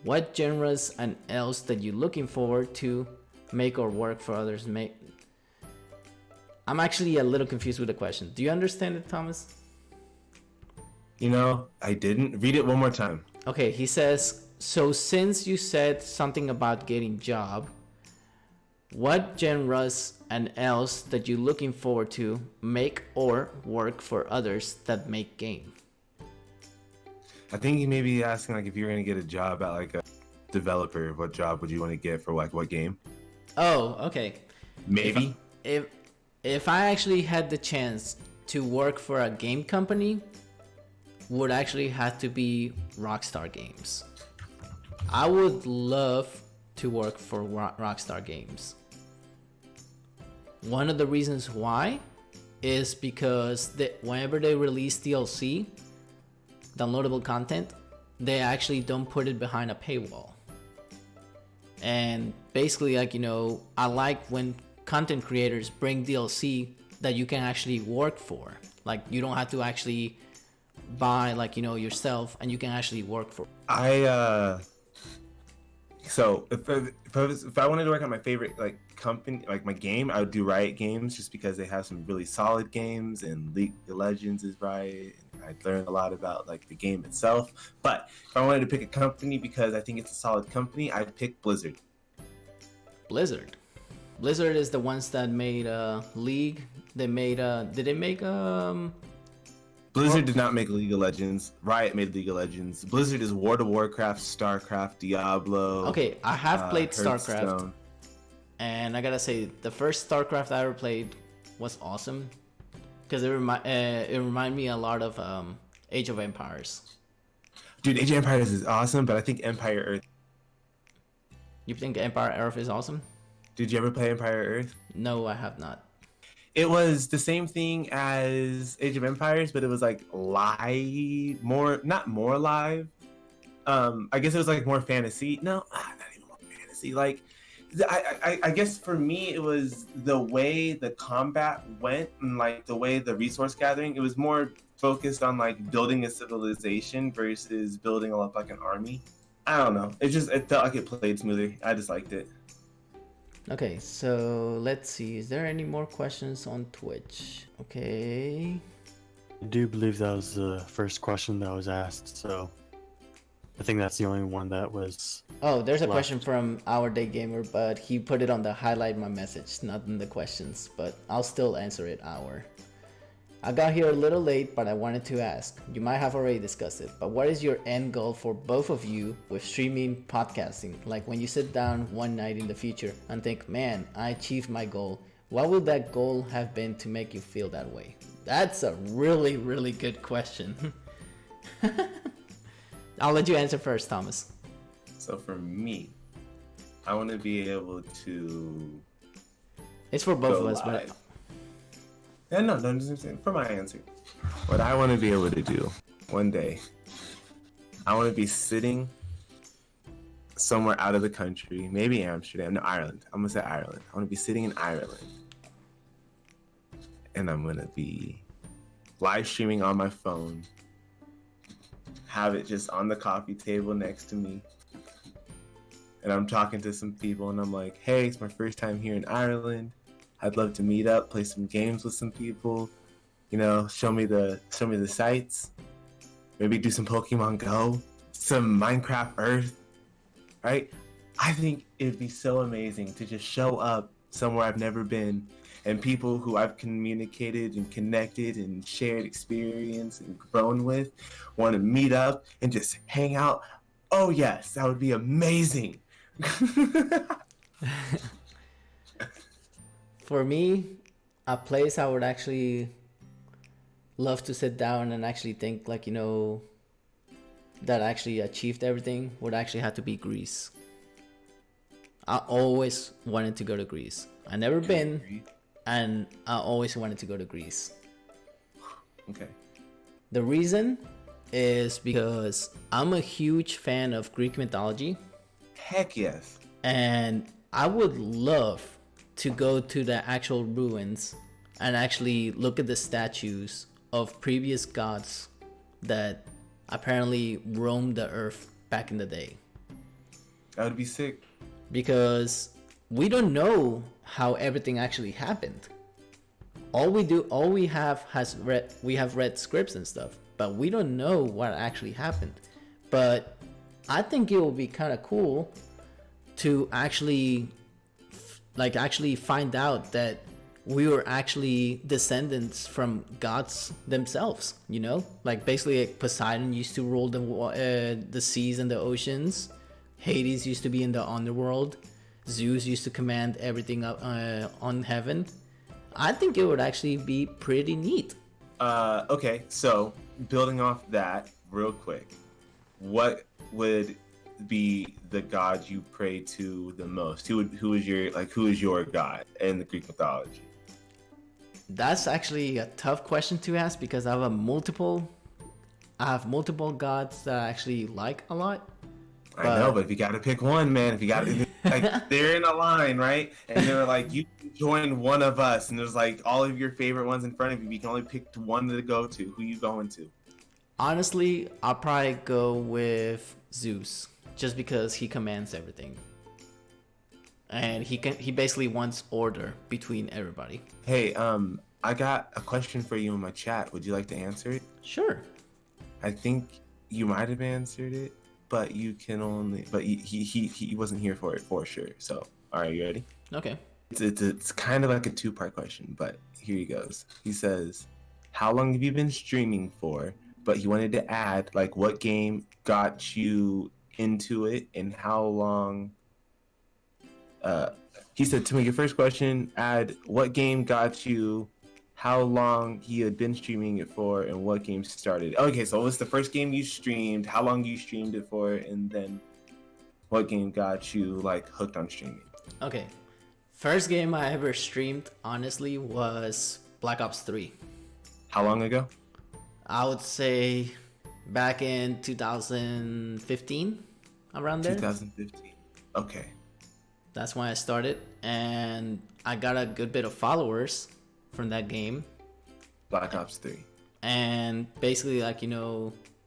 Speaker 2: What genres and else that you're looking forward to make or work for others make? I'm actually a little confused with the question. Do you understand it, Thomas?
Speaker 1: I didn't. Read it one more time.
Speaker 2: Okay, he says, so since you said something about getting job, what genres and else that you're looking forward to make or work for others that make game?
Speaker 1: I think you may be asking if you were gonna get a job at a developer, what job would you want to get for what game?
Speaker 2: Oh, okay.
Speaker 1: Maybe.
Speaker 2: If I actually had the chance to work for a game company, would actually have to be Rockstar Games. I would love to work for Rockstar Games. One of the reasons why is because whenever they release DLC, downloadable content, they actually don't put it behind a paywall. And basically I like when content creators bring DLC that you can actually work for. You don't have to actually buy yourself, and you can actually work for.
Speaker 1: So if I wanted to work on my favorite company, my game, I would do Riot Games just because they have some really solid games, and League of Legends is Riot, and I learned a lot about like the game itself. But if I wanted to pick a company because I think it's a solid company, I'd pick Blizzard.
Speaker 2: Blizzard is the ones that made League. They made did they make
Speaker 1: Blizzard did not make League of Legends. Riot made League of Legends. Blizzard is World of Warcraft, StarCraft, Diablo.
Speaker 2: Okay, I have played StarCraft.
Speaker 1: Hearthstone.
Speaker 2: And I gotta say, the first StarCraft I ever played was awesome, because it reminded me a lot of Age of Empires.
Speaker 1: Dude, Age of Empires is awesome, but I think Empire Earth.
Speaker 2: You think Empire Earth is awesome?
Speaker 1: Did you ever play Empire Earth?
Speaker 2: No, I have not.
Speaker 1: It was the same thing as Age of Empires, but it was like live, not more live. I guess it was like more fantasy. No, not even more fantasy. Like, I guess for me, it was the way the combat went and like the way the resource gathering. It was more focused on like building a civilization versus building up like an army. I don't know. It felt like it played smoother. I just liked it.
Speaker 2: Okay, so let's see. Is there any more questions on Twitch? Okay.
Speaker 3: I do believe that was the first question that was asked, so I think that's the only one that was.
Speaker 2: Oh, there's a
Speaker 3: left.
Speaker 2: question from Our Day Gamer, but he put it on the highlight my message, not in the questions, but I'll still answer it. I got here a little late, but I wanted to ask. You might have already discussed it, but what is your end goal for both of you with streaming podcasting? Like when you sit down one night in the future and think, man, I achieved my goal. What would that goal have been to make you feel that way? That's a really, really good question. I'll let you answer first, Thomas.
Speaker 1: So for me, I want to be able to.
Speaker 2: It's for both
Speaker 1: go
Speaker 2: of us,
Speaker 1: live.
Speaker 2: but
Speaker 1: Yeah, no, for my answer. What I want to be able to do one day, I want to be sitting somewhere out of the country, maybe Amsterdam, no, Ireland. I'm going to say Ireland. I want to be sitting in Ireland. And I'm going to be live streaming on my phone, have it just on the coffee table next to me. And I'm talking to some people and I'm like, hey, it's my first time here in Ireland. I'd love to meet up, play some games with some people, you know, show me the sights, maybe do some Pokemon Go, some Minecraft Earth, right? I think it'd be so amazing to just show up somewhere I've never been and people who I've communicated and connected and shared experience and grown with want to meet up and just hang out. Oh yes, that would be amazing.
Speaker 2: for me, a place I would actually love to sit down and actually think, like, you know, that I actually achieved everything would actually have to be Greece. I always wanted to go to Greece. I never been, and I always wanted to go to Greece.
Speaker 1: Okay.
Speaker 2: The reason is because I'm a huge fan of Greek mythology.
Speaker 1: Heck yes.
Speaker 2: And I would love to go to the actual ruins and actually look at the statues of previous gods that apparently roamed the earth back in the day.
Speaker 1: That would be sick.
Speaker 2: Because we don't know how everything actually happened. We have read scripts and stuff, but we don't know what actually happened. But I think it will be kind of cool to actually find out that we were actually descendants from gods themselves, you know? Like basically like Poseidon used to rule the seas and the oceans. Hades used to be in the underworld. Zeus used to command everything up on heaven. I think it would actually be pretty neat.
Speaker 1: Okay, so building off that real quick, what would be the god you pray to the most? Who is your god in the Greek mythology?
Speaker 2: That's actually a tough question to ask because I have multiple gods that I actually like a lot.
Speaker 1: I know, but if you got to pick one, man, if you got to, like, they're in a line, right? And they were like, you can join one of us, and there's like all of your favorite ones in front of you. You can only pick one to go to. Who you going to?
Speaker 2: Honestly, I'll probably go with Zeus, just because he commands everything, and he basically wants order between everybody.
Speaker 1: Hey, I got a question for you in my chat. Would you like to answer it?
Speaker 2: Sure.
Speaker 1: I think you might have answered it, but you can only. But he wasn't here for it for sure. So, all right, you ready?
Speaker 2: Okay.
Speaker 1: It's kind of like a two-part question, but here he goes. He says, "How long have you been streaming for?" But he wanted to add like what game got you into it and how long. Uh, he said to me, your first question, add what game got you, how long he had been streaming it for, and what game started. Okay, so what's the first game you streamed, how long you streamed it for, and then what game got you like hooked on streaming?
Speaker 2: Okay. First game I ever streamed, honestly, was Black Ops 3.
Speaker 1: How long ago?
Speaker 2: I would say back in 2015, around there.
Speaker 1: 2015. Okay.
Speaker 2: That's when I started, and I got a good bit of followers from that game.
Speaker 1: Black Ops 3.
Speaker 2: And basically, like,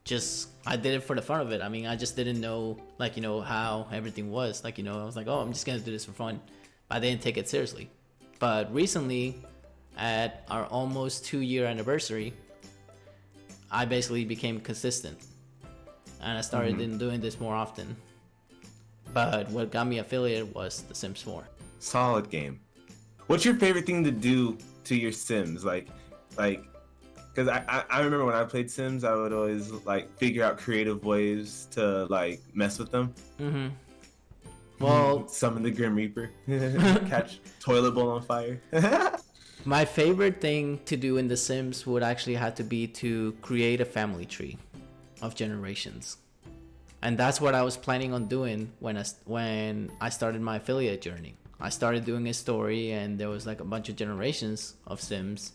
Speaker 2: just I did it for the fun of it. I mean, I just didn't know, like, how everything was. Like, I was like, oh, I'm just gonna do this for fun. But I didn't take it seriously. But recently, at our almost 2-year anniversary, I basically became consistent, and I started doing this more often. But what got me affiliated was The Sims 4.
Speaker 1: Solid game. What's your favorite thing to do to your Sims? Like, because I remember when I played Sims, I would always like figure out creative ways to like mess with them.
Speaker 2: Mm-hmm. Well,
Speaker 1: summon the Grim Reaper, catch toilet bowl on fire.
Speaker 2: my favorite thing to do in The Sims would actually have to be to create a family tree of generations. And that's what I was planning on doing when I started my affiliate journey. I started doing a story, and there was like a bunch of generations of Sims,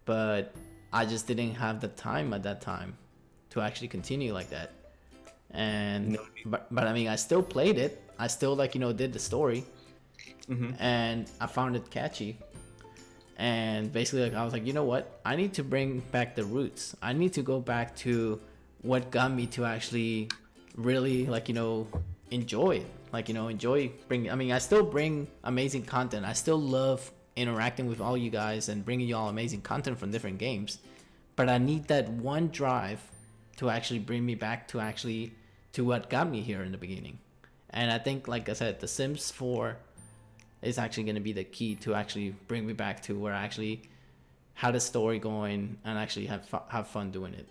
Speaker 2: but I just didn't have the time at that time to actually continue like that. And but I mean, I still played it. I still did the story, and I found it catchy. And basically, like, I was like, you know what? I need to bring back the roots. I need to go back to what got me to actually really enjoy bringing. I mean, I still bring amazing content. I still love interacting with all you guys and bringing you all amazing content from different games, but I need that one drive to actually bring me back to what got me here in the beginning. And I think, like I said, The Sims 4 is actually going to be the key to actually bring me back to where I actually had a story going and actually have fun doing it.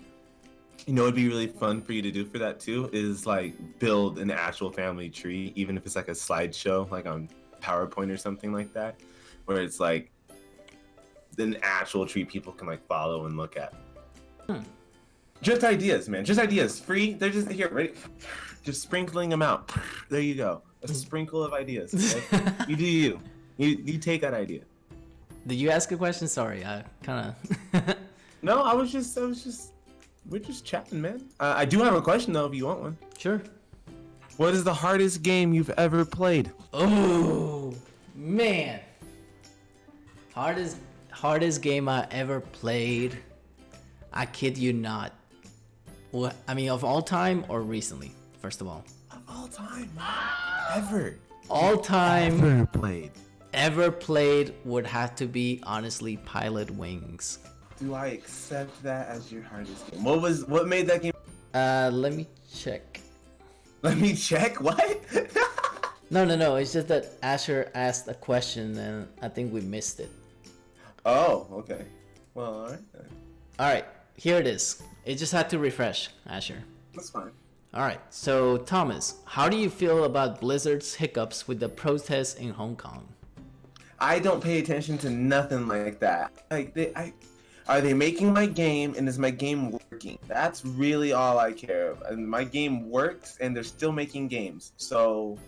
Speaker 1: You know, it'd be really fun for you to do for that too is like build an actual family tree, even if it's like a slideshow, like on PowerPoint or something like that, where it's like an actual tree people can like follow and look at. Just ideas, man. Just ideas. Free. They're just here, right? Just sprinkling them out. There you go. A sprinkle of ideas. Okay? You do you. You take that idea.
Speaker 2: Did you ask a question? Sorry, I kind of.
Speaker 1: No, I was just. We're just chatting, man. I do have a question though, if you want one.
Speaker 2: Sure.
Speaker 1: What is the hardest game you've ever played?
Speaker 2: Oh man, hardest game I ever played. I kid you not. What? I mean, of all time or recently? First of all.
Speaker 1: Of all time, ever.
Speaker 2: All time.
Speaker 1: Ever
Speaker 2: played would have to be honestly Pilot Wings.
Speaker 1: Do I accept that as your hardest game? What made that game?
Speaker 2: Let me check.
Speaker 1: Let me check? What?
Speaker 2: No. It's just that Asher asked a question and I think we missed it.
Speaker 1: Oh, okay. Well, alright.
Speaker 2: Alright, here it is. It just had to refresh, Asher.
Speaker 1: That's fine.
Speaker 2: Alright, so Thomas, how do you feel about Blizzard's hiccups with the protests in Hong Kong?
Speaker 1: I don't pay attention to nothing like that. Are they making my game, and is my game working? That's really all I care about. And my game works, and they're still making games. So,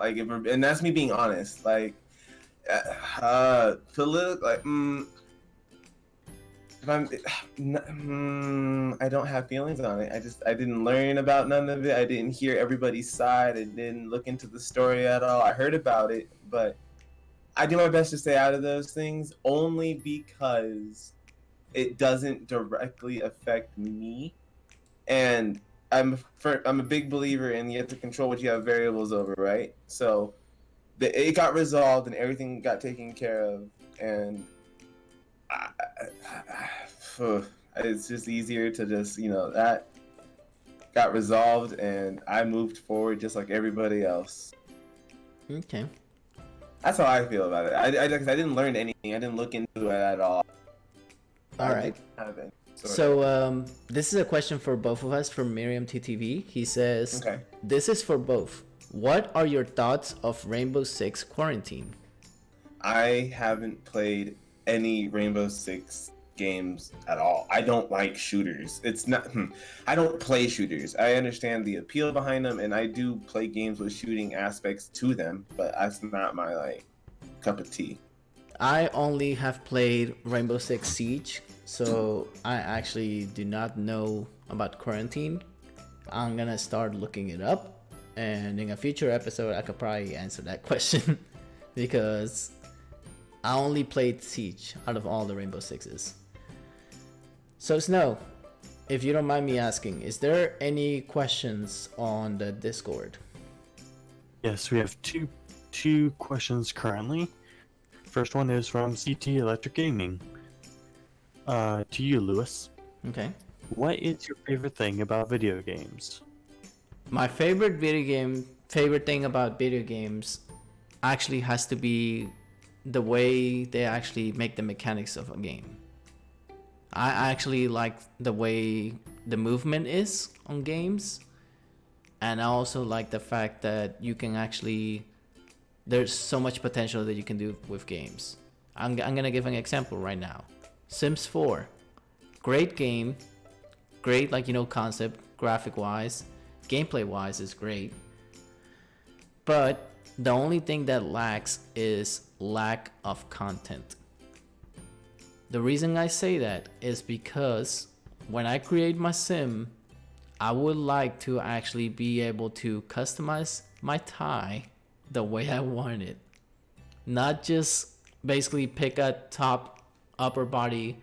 Speaker 1: like, and that's me being honest. Like, political, like, if I don't have feelings on it. I didn't learn about none of it. I didn't hear everybody's side. I didn't look into the story at all. I heard about it, but I do my best to stay out of those things only because it doesn't directly affect me, and I'm a big believer in you have to control what you have variables over, right? So it got resolved and everything got taken care of, and it's just easier to just that got resolved, and I moved forward just like everybody else.
Speaker 2: Okay.
Speaker 1: That's how I feel about it. 'Cause I didn't learn anything. I didn't look into it at all.
Speaker 2: All right.
Speaker 1: Didn't have any sort
Speaker 2: So this is a question for both of us from Miriam TTV. He says,
Speaker 1: Okay.
Speaker 2: "This is for both. What are your thoughts of Rainbow Six Quarantine?"
Speaker 1: I haven't played any Rainbow Six games at all. I don't like shooters. It's not. I don't play shooters. I understand the appeal behind them, and I do play games with shooting aspects to them, but that's not my like cup of tea.
Speaker 2: I only have played Rainbow Six Siege, so I actually do not know about Quarantine. I'm gonna start looking it up, and in a future episode, I could probably answer that question because I only played Siege out of all the Rainbow Sixes. So Snow, if you don't mind me asking, is there any questions on the Discord?
Speaker 3: Yes, we have two questions currently. First one is from CT Electric Gaming. To you, Lewis.
Speaker 2: Okay.
Speaker 3: What is your favorite thing about video games?
Speaker 2: My favorite thing about video games actually has to be the way they actually make the mechanics of a game. I actually like the way the movement is on games, and I also like the fact that you can actually, there's so much potential that you can do with games. I'm gonna give an example right now. Sims 4, great game, great concept, graphic wise, gameplay wise is great, but the only thing that lacks is lack of content. The reason I say that is because when I create my sim, I would like to actually be able to customize my tie the way I want it. Not just basically pick a top upper body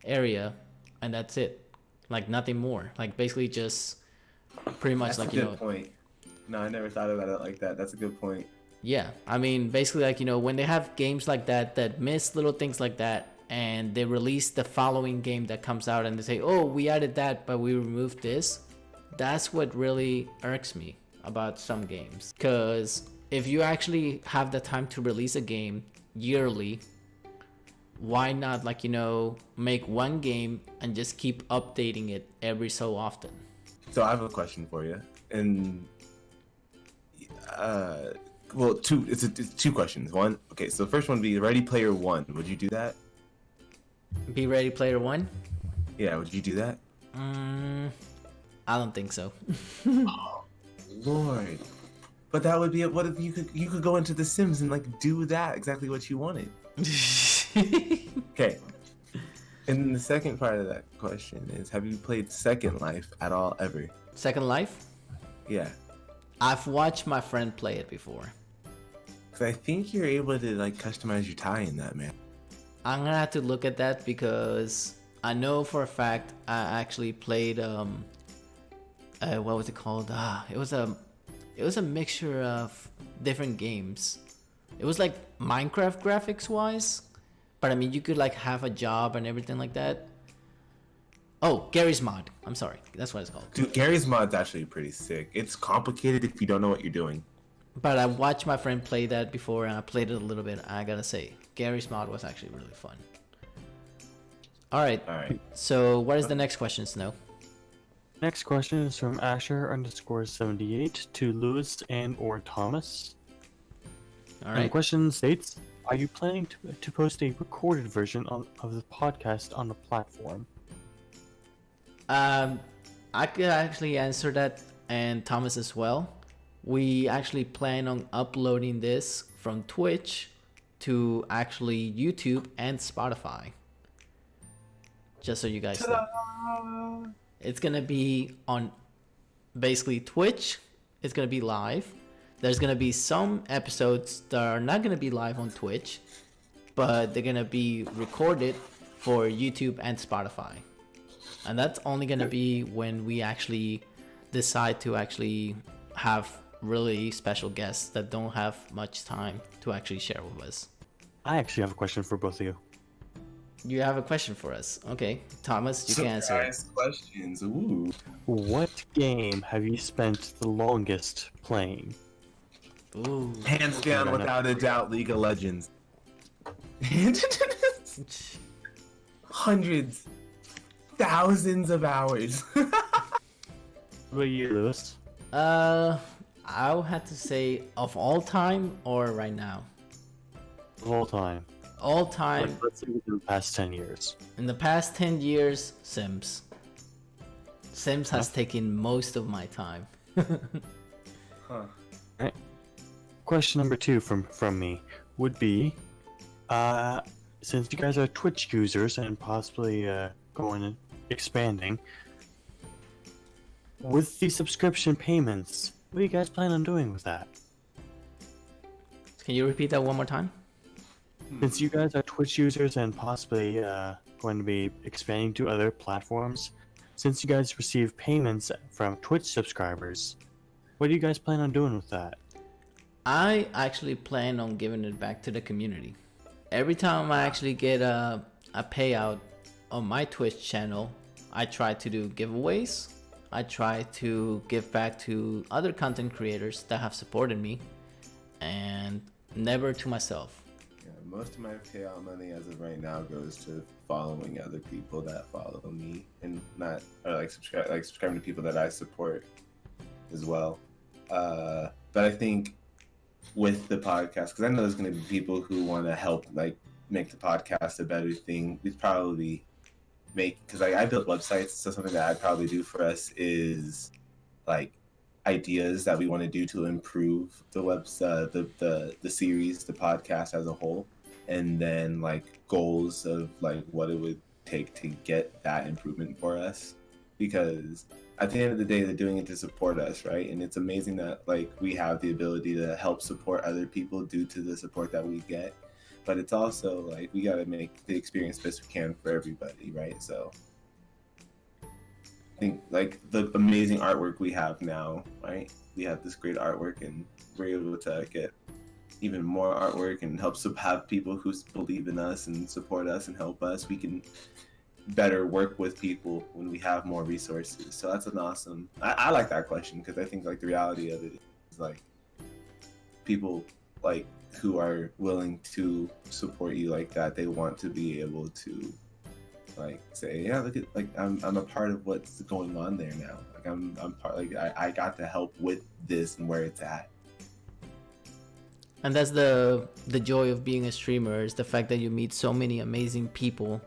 Speaker 2: area and that's it. Like nothing more. Like basically just pretty much
Speaker 1: That's a good point. No, I never thought about it like that. That's a good point.
Speaker 2: Yeah, I mean, basically, when they have games like that miss little things like that, and they release the following game that comes out and they say, oh, we added that, but we removed this, that's what really irks me about some games. Because if you actually have the time to release a game yearly, why not, make one game and just keep updating it every so often?
Speaker 1: So I have a question for you. And, well, it's two questions. One, okay, so the first one would be Ready Player One. Would you do that?
Speaker 2: Be Ready Player One?
Speaker 1: Yeah, would you do that?
Speaker 2: I don't think so.
Speaker 1: Oh, Lord. But that would be what if you could go into The Sims and do that exactly what you wanted. Okay. And then the second part of that question is, have you played Second Life at all ever?
Speaker 2: Second Life?
Speaker 1: Yeah.
Speaker 2: I've watched my friend play it before.
Speaker 1: Cause I think you're able to customize your tie in that, man.
Speaker 2: I'm gonna have to look at that because I know for a fact I actually played what was it called? It was a mixture of different games. It was like Minecraft graphics wise, but I mean you could have a job and everything like that. Oh, Gary's Mod. I'm sorry, that's what it's called.
Speaker 1: Dude, Gary's Mod's actually pretty sick. It's complicated if you don't know what you're doing.
Speaker 2: But I watched my friend play that before and I played it a little bit. I gotta say, Gary's Mod was actually really fun. All right. So what is the next question, Snow?
Speaker 3: Next question is from Asher_78 to Lewis and or Thomas.
Speaker 2: All
Speaker 3: And the
Speaker 2: right.
Speaker 3: question states, are you planning to post a recorded version of the podcast on the platform?
Speaker 2: I could actually answer that, and Thomas as well. We actually plan on uploading this from Twitch to actually YouTube and Spotify. Just so you guys know. It's gonna be on basically Twitch. It's gonna be live. There's gonna be some episodes that are not gonna be live on Twitch, but they're gonna be recorded for YouTube and Spotify. And that's only gonna be when we actually decide to actually have really special guests that don't have much time to actually share with us.
Speaker 3: I actually have a question for both of you.
Speaker 2: You have a question for us. Okay, Thomas, you can answer it.
Speaker 1: Surprise questions. Ooh.
Speaker 3: What game have you spent the longest playing?
Speaker 2: Ooh.
Speaker 1: Hands down, without a doubt, League of Legends. Hundreds, thousands of hours.
Speaker 3: What about you, Lewis?
Speaker 2: I would have to say of all time or right now.
Speaker 3: Of all time.
Speaker 2: All time.
Speaker 3: Like, let's say within the past 10 years.
Speaker 2: In the past 10 years, Sims. Sims has taken most of my time.
Speaker 1: Huh.
Speaker 3: Alright. Question number 2 from me would be, since you guys are Twitch users and possibly going and expanding, with the subscription payments, what do you guys plan on doing with that?
Speaker 2: Can you repeat that one more time?
Speaker 3: Since you guys are Twitch users and possibly going to be expanding to other platforms, since you guys receive payments from Twitch subscribers, what do you guys plan on doing with that?
Speaker 2: I actually plan on giving it back to the community. Every time I actually get a payout on my Twitch channel, I try to do giveaways. I try to give back to other content creators that have supported me, and never to myself.
Speaker 1: Yeah, most of my payout money as of right now goes to following other people that follow me, and not or like subscribing to people that I support as well. But I think with the podcast, because I know there's going to be people who want to help like make the podcast a better thing. We'd probably because I built websites, so something that I'd probably do for us is like ideas that we want to do to improve the the series, the podcast as a whole, and then like goals of like what it would take to get that improvement for us. Because at the end of the day, they're doing it to support us, right? And it's amazing that like we have the ability to help support other people due to the support that we get. But it's also like we got to make the experience best we can for everybody, right? So I think like the amazing artwork we have now, right? We have this great artwork, and we're able to get even more artwork and help have people who believe in us and support us and help us. We can better work with people when we have more resources. So that's an awesome. I like that question because I think like the reality of it is like people like who are willing to support you like that, they want to be able to like say, yeah, look at like I'm a part of what's going on there now. Like I'm part, like I got to help with this and where it's at.
Speaker 2: And that's the joy of being a streamer, is the fact that you meet so many amazing people,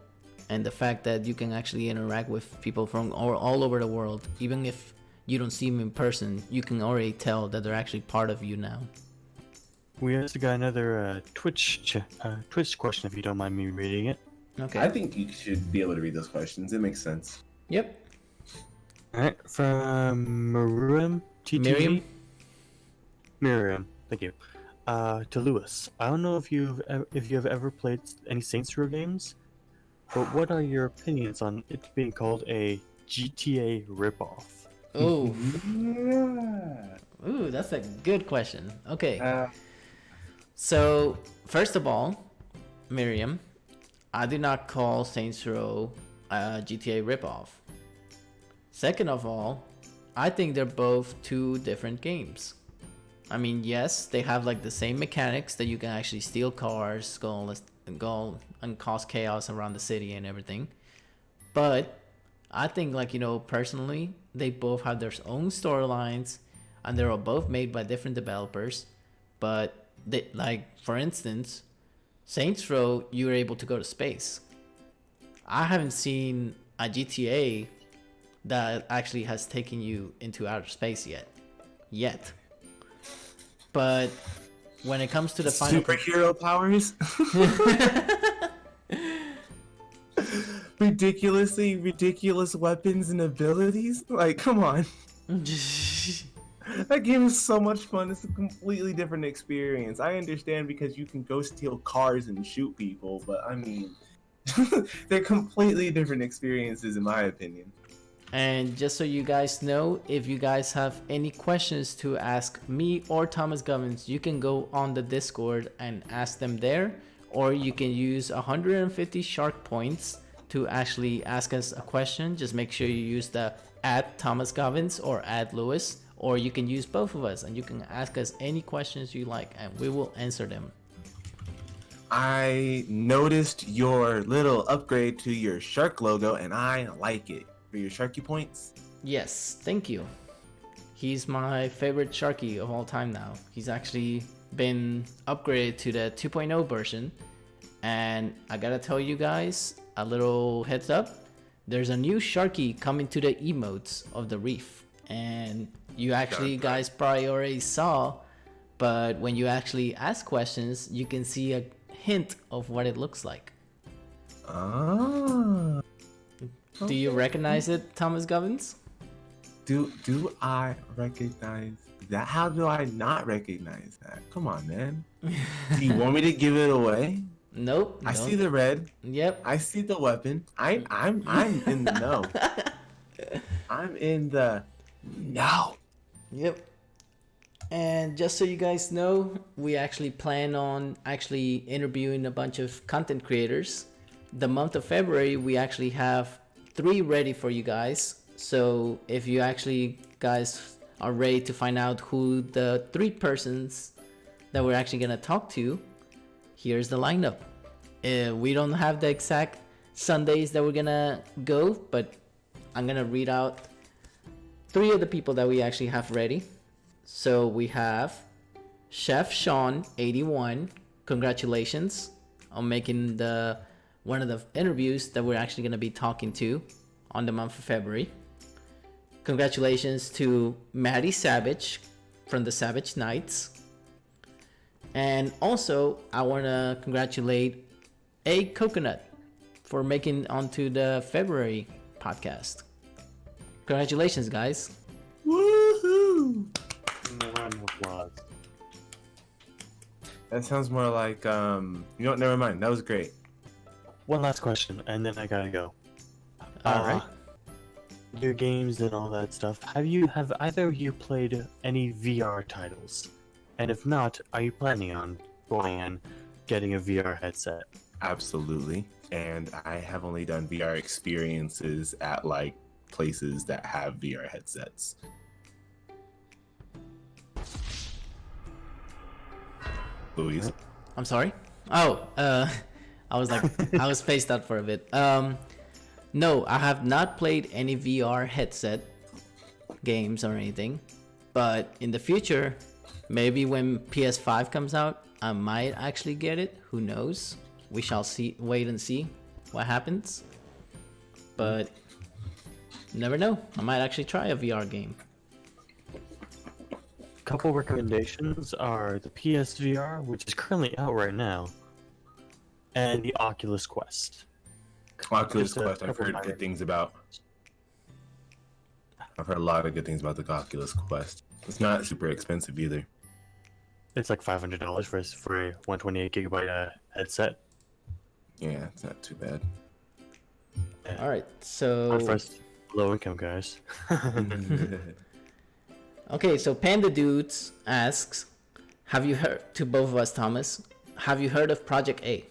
Speaker 2: and the fact that you can actually interact with people from all over the world. Even if you don't see them in person, you can already tell that they're actually part of you now.
Speaker 3: We also got another Twitch question, if you don't mind me reading it.
Speaker 2: Okay.
Speaker 1: I think you should be able to read those questions. It makes sense.
Speaker 2: Yep.
Speaker 3: Alright, from Miriam TTG. Miriam, thank you. To Lewis, I don't know if you have ever played any Saints Row games, but what are your opinions on it being called a GTA ripoff?
Speaker 2: Oh.
Speaker 1: Yeah.
Speaker 2: Ooh, that's a good question. Okay. So, first of all, Miriam, I do not call Saints Row a GTA ripoff. Second of all, I think they're both two different games. I mean, yes, they have like the same mechanics that you can actually steal cars, go and cause chaos around the city and everything. But I think, like, you know, personally, they both have their own storylines, and they're both made by different developers. But they, like, for instance, Saints Row, you were able to go to space. I haven't seen a GTA that actually has taken you into outer space yet. But when it comes to the final
Speaker 1: superhero powers, ridiculous weapons and abilities, like come on. That game is so much fun. It's a completely different experience. I understand because you can go steal cars and shoot people, but I mean, they're completely different experiences in my opinion.
Speaker 2: And just so you guys know, if you guys have any questions to ask me or Thomas Govins, you can go on the Discord and ask them there, or you can use 150 shark points to actually ask us a question. Just make sure you use the @ThomasGovins or @Lewis, or you can use both of us and you can ask us any questions you like and we will answer them.
Speaker 1: I noticed your little upgrade to your shark logo and I like it. For your Sharky points?
Speaker 2: Yes, thank you. He's my favorite Sharky of all time now. He's actually been upgraded to the 2.0 version. And I gotta tell you guys, a little heads up, there's a new Sharky coming to the emotes of the Reef. And you actually guys probably already saw, but when you actually ask questions, you can see a hint of what it looks like.
Speaker 1: Ah.
Speaker 2: Do you recognize it, Thomas Govins?
Speaker 1: Do I recognize that? How do I not recognize that? Come on, man. Do you want me to give it away?
Speaker 2: Nope.
Speaker 1: I see the red.
Speaker 2: Yep.
Speaker 1: I see the weapon. I'm in the know. I'm in the know.
Speaker 2: Yep. And just so you guys know, we actually plan on actually interviewing a bunch of content creators. The month of February, we actually have 3 ready for you guys. So if you actually guys are ready to find out who the 3 persons that we're actually gonna talk to, here's the lineup. We don't have the exact Sundays that we're gonna go, but I'm gonna read out 3 of the people that we actually have ready. So we have Chef Sean 81. Congratulations on making one of the interviews that we're actually gonna be talking to on the month of February. Congratulations to Maddie Savage from the Savage Knights. And also, I want to congratulate A Coconut for making onto the February podcast. Congratulations, guys.
Speaker 1: Woohoo!
Speaker 3: Round of applause.
Speaker 1: That sounds more like you know what, never mind. That was great.
Speaker 3: One last question, and then I gotta go.
Speaker 2: All right.
Speaker 3: Your games and all that stuff. Have either of you played any VR titles? And if not, are you planning on going and getting a VR headset?
Speaker 1: Absolutely. And I have only done VR experiences at like places that have VR headsets. Louise.
Speaker 2: I'm sorry. Oh, I was like, I was spaced out for a bit. No, I have not played any VR headset games or anything. But in the future, maybe when PS5 comes out, I might actually get it. Who knows? We shall see. Wait and see what happens. But never know. I might actually try a VR game.
Speaker 3: Couple recommendations are the PSVR, which is currently out right now, and the Oculus Quest.
Speaker 1: Oculus
Speaker 3: Just a
Speaker 1: Quest, I've
Speaker 3: couple
Speaker 1: heard
Speaker 3: minor-
Speaker 1: good things about. I've heard a lot of good things about the Oculus Quest. It's not super expensive either.
Speaker 3: It's like $500 for a 128 gigabyte headset.
Speaker 1: Yeah, it's not too bad.
Speaker 2: All right. So
Speaker 3: Not for us low income guys.
Speaker 2: okay. So Panda Dudes asks, "Have you heard to both of us, Thomas? Have you heard of Project A?"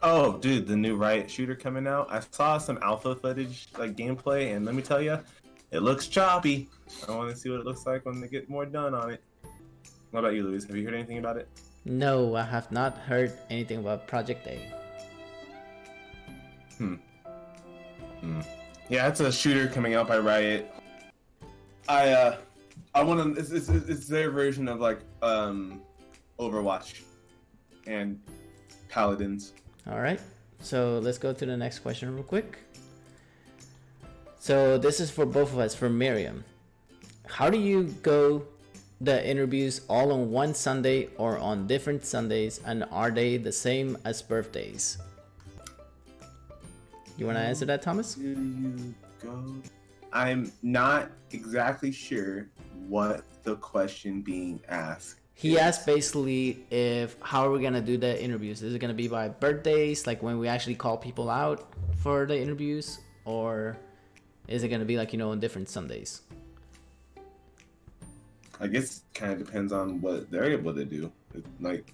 Speaker 1: Oh, dude, the new Riot shooter coming out. I saw some alpha footage, like gameplay, and let me tell you, it looks choppy. I want to see what it looks like when they get more done on it. What about you, Luis? Have you heard anything about it?
Speaker 2: No, I have not heard anything about Project A.
Speaker 1: Yeah, it's a shooter coming out by Riot. I want to. It's their version of like Overwatch and Paladins.
Speaker 2: All right. So let's go to the next question real quick. So this is for both of us, for Miriam. How do you go the interviews all on one Sunday or on different Sundays, and are they the same as birthdays? You want to answer that, Thomas?
Speaker 1: Do you go? I'm not exactly sure what the question being asked.
Speaker 2: He asked basically how are we gonna do the interviews? Is it gonna be by birthdays, like when we actually call people out for the interviews, or is it gonna be like, on different Sundays?
Speaker 1: I guess it kind of depends on what they're able to do. Like,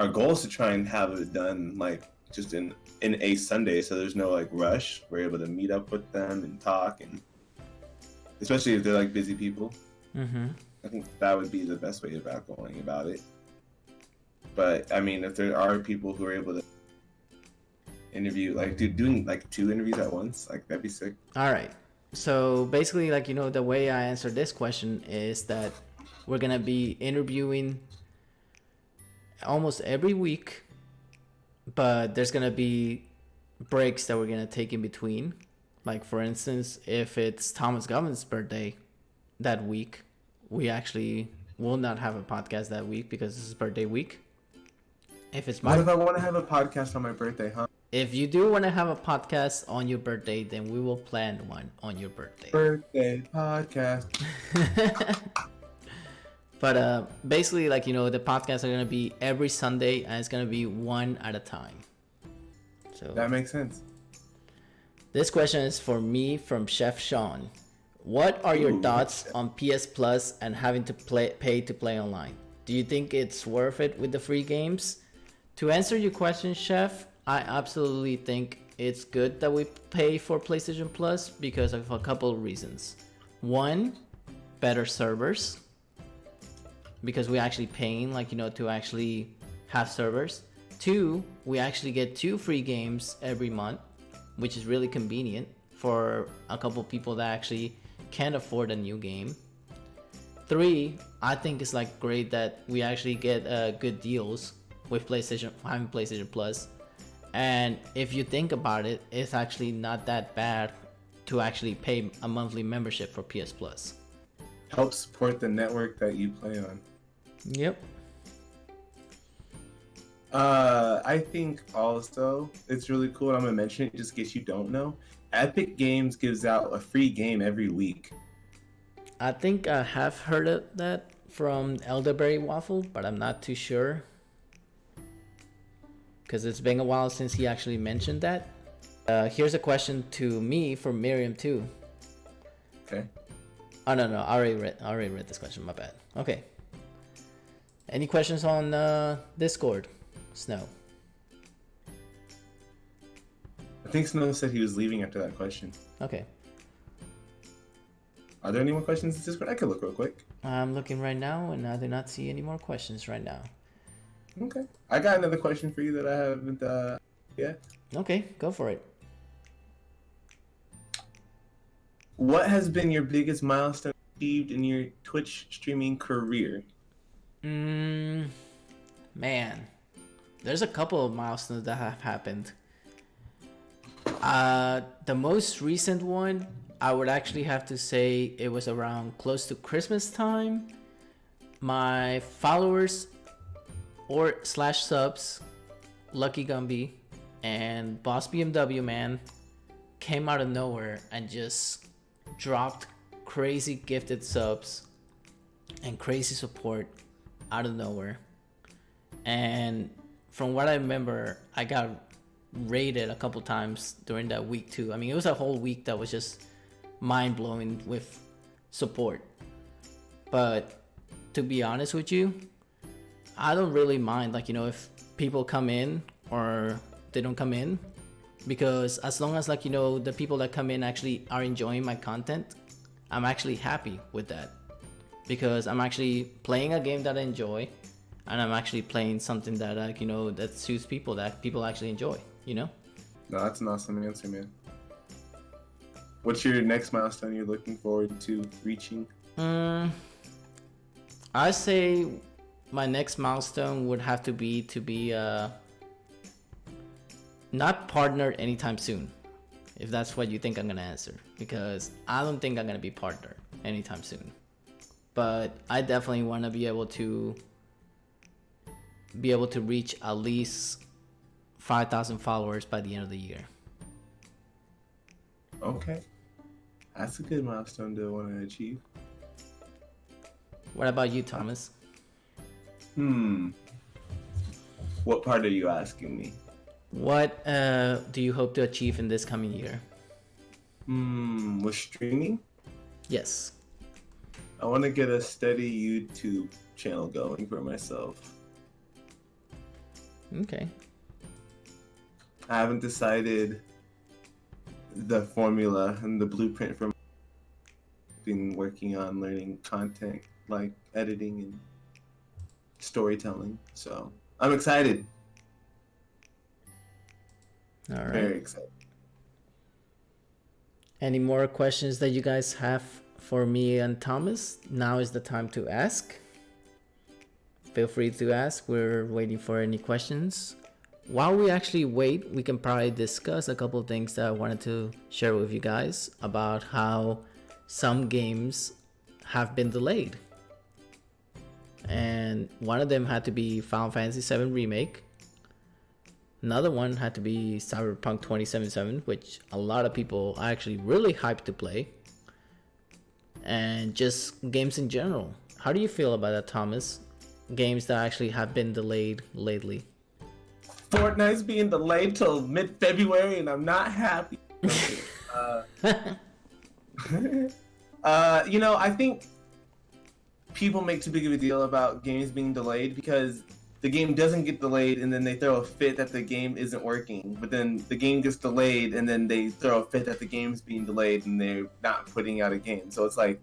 Speaker 1: our goal is to try and have it done like just in a Sunday, so there's no like rush. We're able to meet up with them and talk, and especially if they're like busy people.
Speaker 2: Mm-hmm.
Speaker 1: I think that would be the best way about going about it. But I mean, if there are people who are able to interview, like doing like 2 interviews at once, like that'd be sick.
Speaker 2: All right. So basically, like, you know, the way I answer this question is that we're gonna be interviewing almost every week, but there's gonna be breaks that we're gonna take in between. Like, for instance, if it's Thomas Govern's birthday that week, we actually will not have a podcast that week because this is birthday week. If it's
Speaker 1: What if I want to have a podcast on my birthday, huh?
Speaker 2: if you do want to have a podcast on your birthday, then we will plan one on your birthday.
Speaker 1: Birthday podcast.
Speaker 2: But basically, like, you know, the podcasts are gonna be every Sunday, and it's gonna be one at a time. So
Speaker 1: That makes sense.
Speaker 2: this question is for me from Chef Sean. What are your
Speaker 1: Ooh.
Speaker 2: thoughts on PS Plus and having to pay to play online? Do you think it's worth it with the free games? To answer your question, Chef, I absolutely think it's good that we pay for PlayStation Plus because of a couple of reasons. One, better servers, because we're actually paying, like, you know, to actually have servers. Two, we actually get 2 free games every month, which is really convenient for a couple people that actually can't afford a new game. 3, I think it's like great that we actually get good deals with having PlayStation Plus. And if you think about it, it's actually not that bad to actually pay a monthly membership for PS Plus.
Speaker 1: Help support the network that you play on.
Speaker 2: Yep.
Speaker 1: I think also it's really cool, and I'm gonna mention it just in case you don't know. Epic Games gives out a free game every week.
Speaker 2: I think I have heard of that from Elderberry Waffle, but I'm not too sure. Because it's been a while since he actually mentioned that. Here's a question to me from Miriam too.
Speaker 1: Okay.
Speaker 2: Oh no, I already read this question. My bad. Okay. Any questions on Discord, Snow?
Speaker 1: I think Snow said he was leaving after that question.
Speaker 2: Okay.
Speaker 1: Are there any more questions in Discord? I could look real quick.
Speaker 2: I'm looking right now, and I do not see any more questions right now.
Speaker 1: Okay. I got another question for you that I haven't yet.
Speaker 2: Okay, go for it.
Speaker 1: What has been your biggest milestone achieved in your Twitch streaming career?
Speaker 2: Man, there's a couple of milestones that have happened. The most recent one, I would actually have to say it was around close to Christmas time. My followers or slash subs, Lucky Gumby and Boss BMW Man, came out of nowhere and just dropped crazy gifted subs and crazy support out of nowhere. And from what I remember, I got raided a couple times during that week too. I mean, it was a whole week that was just mind-blowing with support. But to be honest with you, I don't really mind, like, you know, if people come in or they don't come in, because as long as, like, you know, the people that come in actually are enjoying my content, I'm actually happy with that, because I'm actually playing a game that I enjoy, and I'm actually playing something that, like, you know, that suits people, that people actually enjoy, you know?
Speaker 1: No, that's an awesome answer, man. What's your next milestone you're looking forward to reaching?
Speaker 2: I say my next milestone would have to be not partnered anytime soon, if that's what you think I'm gonna answer, because I don't think I'm gonna be partnered anytime soon. But I definitely want to be able to reach at least 5,000 followers by the end of the year.
Speaker 1: Okay. That's a good milestone to want to achieve.
Speaker 2: What about you, Thomas?
Speaker 1: What part are you asking me?
Speaker 2: What do you hope to achieve in this coming year?
Speaker 1: With streaming?
Speaker 2: Yes.
Speaker 1: I want to get a steady YouTube channel going for myself.
Speaker 2: Okay.
Speaker 1: I haven't decided the formula and the blueprint for. Been working on learning content like editing and storytelling. So I'm excited.
Speaker 2: All right.
Speaker 1: Very excited.
Speaker 2: Any more questions that you guys have for me and Thomas? Now is the time to ask. Feel free to ask. We're waiting for any questions. While we actually wait, we can probably discuss a couple of things that I wanted to share with you guys about how some games have been delayed. And one of them had to be Final Fantasy VII Remake. Another one had to be Cyberpunk 2077, which a lot of people are actually really hyped to play. And just games in general. How do you feel about that, Thomas? Games that actually have been delayed lately.
Speaker 1: Fortnite's being delayed till mid-February, and I'm not happy. I think people make too big of a deal about games being delayed because the game doesn't get delayed and then they throw a fit that the game isn't working. But then the game gets delayed and then they throw a fit that the game's being delayed and they're not putting out a game. So it's like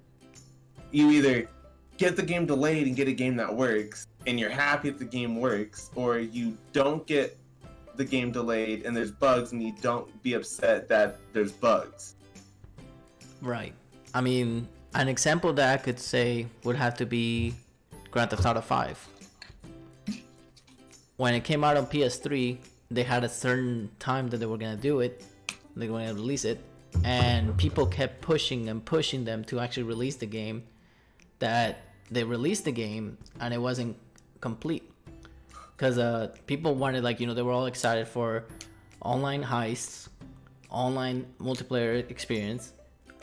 Speaker 1: you either get the game delayed and get a game that works and you're happy that the game works, or you don't get the game delayed and there's bugs and you don't be upset that there's bugs.
Speaker 2: Right. I mean, an example that I could say would have to be Grand Theft Auto 5. When it came out on PS3, they had a certain time that they were going to do it. They were going to release it. And people kept pushing them to actually release the game. That they released the game and it wasn't complete. Because people wanted, they were all excited for online heists, online multiplayer experience.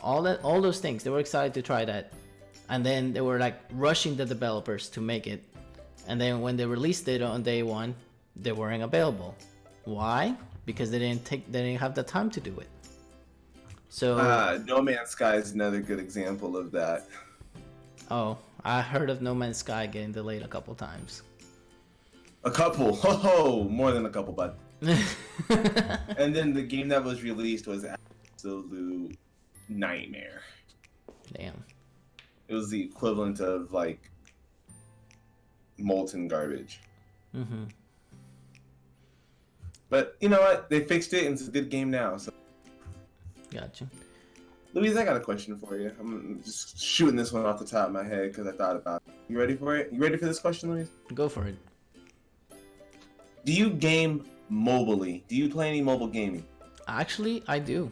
Speaker 2: All those things. They were excited to try that. And then they were rushing the developers to make it. And then when they released it on day one, they weren't available. Why? Because they didn't have the time to do it. So
Speaker 1: No Man's Sky is another good example of that.
Speaker 2: Oh, I heard of No Man's Sky getting delayed a couple times.
Speaker 1: A couple? More than a couple, bud. And then the game that was released was absolute nightmare.
Speaker 2: Damn.
Speaker 1: It was the equivalent of molten garbage.
Speaker 2: Mm-hmm.
Speaker 1: But you know what? They fixed it and it's a good game now. So,
Speaker 2: Gotcha.
Speaker 1: Louise, I got a question for you. I'm just shooting this one off the top of my head because I thought about it. You ready for it? You ready for this question, Louise?
Speaker 2: Go for it.
Speaker 1: Do you game mobilely? Do you play any mobile gaming?
Speaker 2: Actually, I do.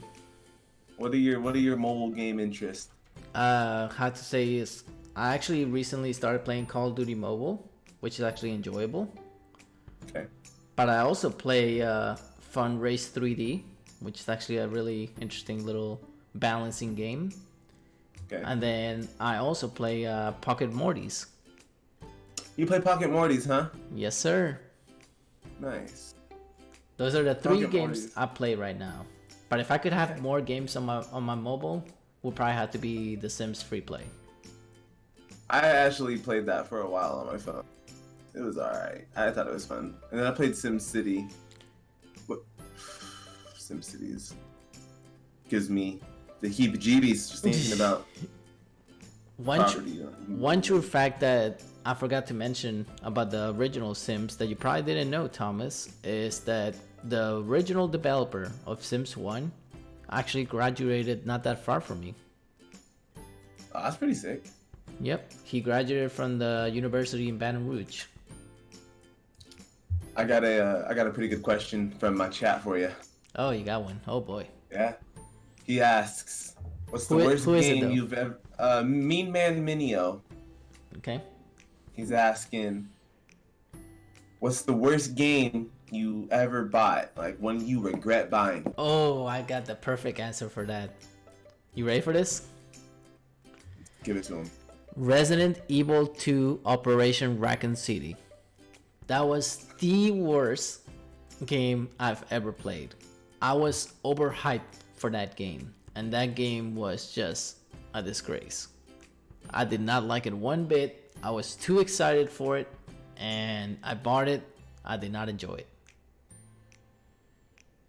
Speaker 1: What are your mobile game interests?
Speaker 2: How to say is I actually recently started playing Call of Duty Mobile, which is actually enjoyable.
Speaker 1: Okay.
Speaker 2: But I also play Fun Race 3D, which is actually a really interesting little balancing game.
Speaker 1: Okay.
Speaker 2: And then I also play Pocket Mortys.
Speaker 1: You play Pocket Mortys, huh?
Speaker 2: Yes, sir.
Speaker 1: Nice.
Speaker 2: Those are the three
Speaker 1: Pocket
Speaker 2: games
Speaker 1: Mortys.
Speaker 2: I play right now. But if I could have more games on my mobile, would probably have to be The Sims Free Play.
Speaker 1: I actually played that for a while on my phone. It was alright. I thought it was fun. And then I played SimCity. What? SimCities gives me the heebie-jeebies just thinking about property.
Speaker 2: One true fact that I forgot to mention about the original Sims that you probably didn't know, Thomas, is that the original developer of Sims 1 actually graduated not that far from me.
Speaker 1: Oh, that's pretty sick.
Speaker 2: Yep, he graduated from the university in Baton Rouge.
Speaker 1: I got a pretty good question from my chat for you.
Speaker 2: Oh, you got one. Oh boy.
Speaker 1: Yeah. He asks, "What's the
Speaker 2: Who
Speaker 1: worst
Speaker 2: is it,
Speaker 1: game
Speaker 2: though?
Speaker 1: you've ever?" Mean Man Minio.
Speaker 2: Okay.
Speaker 1: He's asking, "What's the worst game you ever bought? Like one you regret buying?"
Speaker 2: Oh, I got the perfect answer for that. You ready for this?
Speaker 1: Give it to him.
Speaker 2: Resident Evil 2 Operation Raccoon City. That was the worst game I've ever played. I was overhyped for that game, and that game was just a disgrace. I did not like it one bit. I was too excited for it, and I bought it, I did not enjoy it.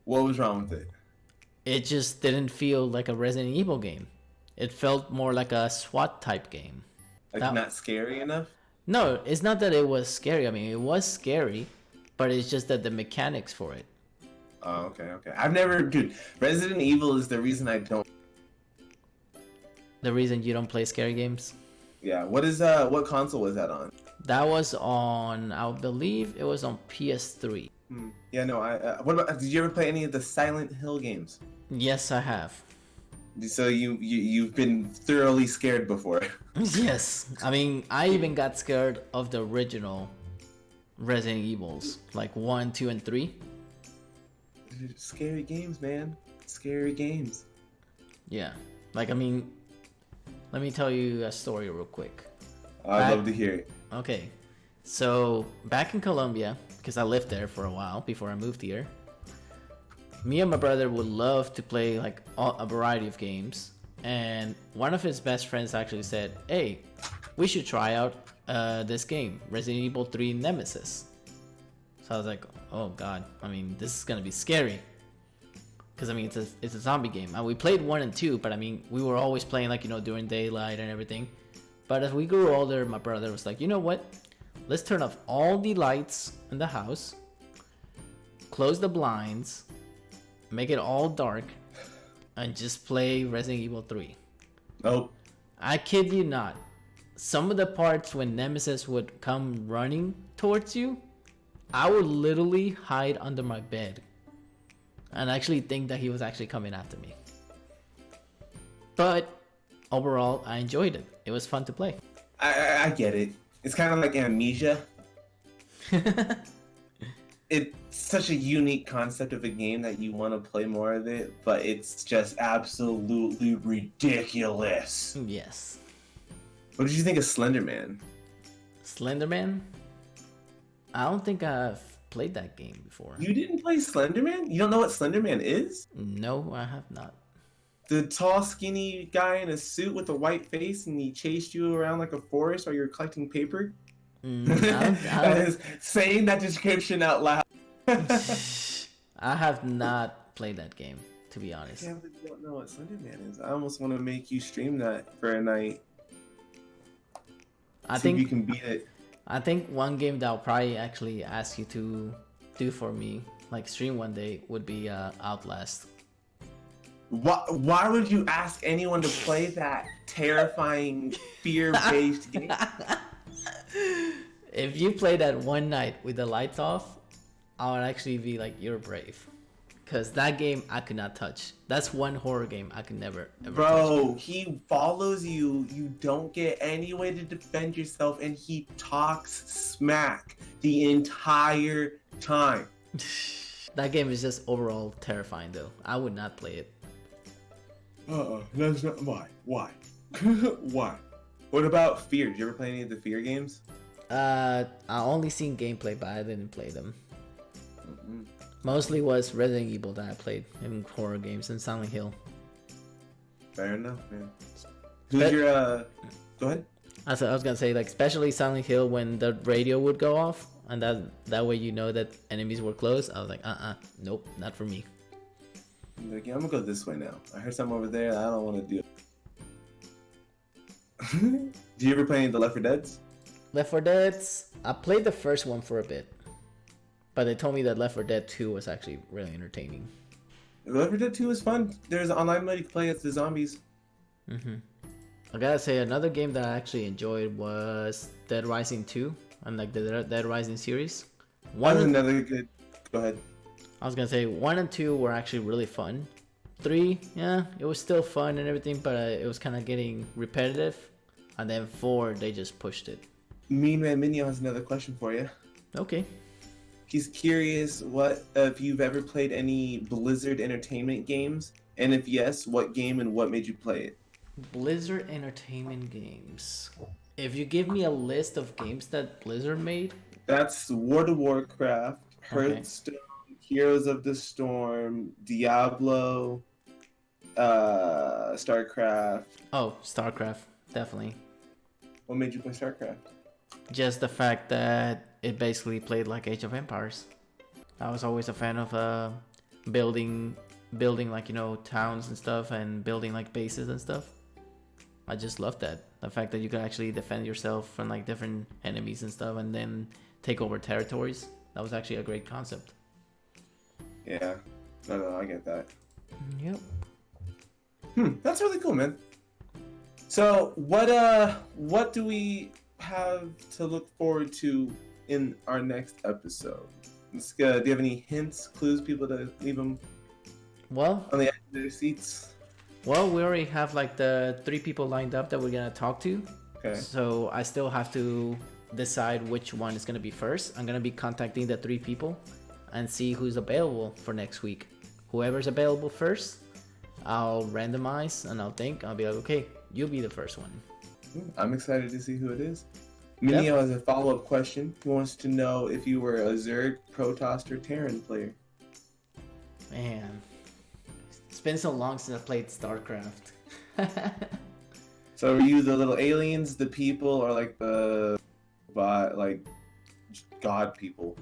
Speaker 1: What was wrong with it?
Speaker 2: It just didn't feel like a Resident Evil game. It felt more like a SWAT type game.
Speaker 1: Like not scary enough?
Speaker 2: No, it's not that it was scary. I mean, it was scary, but it's just that the mechanics for it.
Speaker 1: Oh, okay. I've never, dude. Resident Evil is the reason I don't.
Speaker 2: The reason you don't play scary games?
Speaker 1: Yeah. What console was that on?
Speaker 2: That was on, I believe it was on PS3.
Speaker 1: Yeah, no. What about? Did you ever play any of the Silent Hill games?
Speaker 2: Yes, I have.
Speaker 1: So you've been thoroughly scared before.
Speaker 2: Yes. I mean, I even got scared of the original Resident Evils, like 1, 2, and 3.
Speaker 1: Dude, scary games, man. Scary games.
Speaker 2: Yeah. Like, I mean, let me tell you a story real quick.
Speaker 1: I'd love to hear it.
Speaker 2: Okay. So, back in Colombia, because I lived there for a while before I moved here, me and my brother would love to play like a variety of games, and one of his best friends actually said, hey, we should try out this game, Resident Evil 3 Nemesis. So I was like, oh god, I mean, this is gonna be scary, because I mean, it's a zombie game, and we played 1 and 2, but I mean, we were always playing like, you know, during daylight and everything. But as we grew older, my brother was like, you know what, let's turn off all the lights in the house, close the blinds, make it all dark, and just play Resident Evil 3.
Speaker 1: Nope.
Speaker 2: I kid you not. Some of the parts when Nemesis would come running towards you, I would literally hide under my bed and actually think that he was actually coming after me. But overall, I enjoyed it. It was fun to play.
Speaker 1: I get it. It's kind of like Amnesia. It's such a unique concept of a game that you want to play more of it, but it's just absolutely ridiculous.
Speaker 2: Yes.
Speaker 1: What did you think of Slender Man?
Speaker 2: Slender Man? I don't think I've played that game before.
Speaker 1: You didn't play Slender Man? You don't know what Slender Man is?
Speaker 2: No, I have not.
Speaker 1: The tall, skinny guy in a suit with a white face, and he chased you around like a forest while you're collecting paper? That is saying that description out loud.
Speaker 2: I have not played that game, to be honest.
Speaker 1: I can't believe you don't know what Slender Man is. I almost want to make you stream that for a night.
Speaker 2: I
Speaker 1: See
Speaker 2: think
Speaker 1: if you can beat it.
Speaker 2: I think one game that I'll probably actually ask you to do for me, like stream one day, would be Outlast.
Speaker 1: Why would you ask anyone to play that terrifying, fear-based game?
Speaker 2: If you play that one night with the lights off, I would actually be like, you're brave. Because that game I could not touch. That's one horror game I could never ever
Speaker 1: Bro,
Speaker 2: touch.
Speaker 1: he follows you. You don't get any way to defend yourself, and he talks smack the entire time.
Speaker 2: That game is just overall terrifying, though. I would not play it.
Speaker 1: That's not why. Why? Why? What about Fear? Did you ever play any of the Fear games?
Speaker 2: I only seen gameplay, but I didn't play them. Mostly was Resident Evil that I played in horror games and Silent Hill.
Speaker 1: Fair enough, man. Who's your Go ahead.
Speaker 2: I was gonna say, like, especially Silent Hill when the radio would go off, and that way you know that enemies were close. I was like, nope, not for me.
Speaker 1: Like, yeah, I'm gonna go this way now. I heard something over there. I don't want to do it. Do you ever play any of the Left 4 Deads?
Speaker 2: Left 4 Dead's, I played the first one for a bit, but they told me that Left 4 Dead 2 was actually really entertaining.
Speaker 1: Left 4 Dead 2 is fun. There's an online mode you can play as the zombies.
Speaker 2: I gotta say, another game that I actually enjoyed was Dead Rising 2, and like the Dead Rising series.
Speaker 1: One is another good. Go ahead.
Speaker 2: I was gonna say 1 and 2 were actually really fun. 3, yeah, it was still fun and everything, but it was kind of getting repetitive. And then 4, they just pushed it.
Speaker 1: Mean Man Minio has another question for you.
Speaker 2: Okay.
Speaker 1: He's curious if you've ever played any Blizzard Entertainment games, and if yes, what game and what made you play it?
Speaker 2: Blizzard Entertainment games. If you give me a list of games that Blizzard made,
Speaker 1: that's World of Warcraft, Hearthstone, Heroes of the Storm, Diablo, StarCraft.
Speaker 2: Oh, StarCraft, definitely.
Speaker 1: What made you play StarCraft?
Speaker 2: just the fact that it basically played like Age of Empires. I was always a fan of building like, you know, towns and stuff, and building like bases and stuff. I just love that. The fact that you can actually defend yourself from like different enemies and stuff, and then take over territories. That was actually a great concept.
Speaker 1: Yeah. No, I get that.
Speaker 2: Yep.
Speaker 1: That's really cool, man. So what do we have to look forward to in our next episode? Do you have any hints, clues, people to leave them
Speaker 2: Well,
Speaker 1: on the edge of their seats?
Speaker 2: Well, we already have like the 3 people lined up that we're gonna talk to.
Speaker 1: Okay.
Speaker 2: So I still have to decide which one is gonna be first. I'm gonna be contacting the 3 people and see who's available for next week. Whoever's available first, I'll randomize and I'll be like, okay, you'll be the first one.
Speaker 1: I'm excited to see who it is. Minio has a follow-up question. He wants to know if you were a Zerg, Protoss, or Terran player.
Speaker 2: Man, it's been so long since I played StarCraft.
Speaker 1: So are you the little aliens, the people, or like the god people?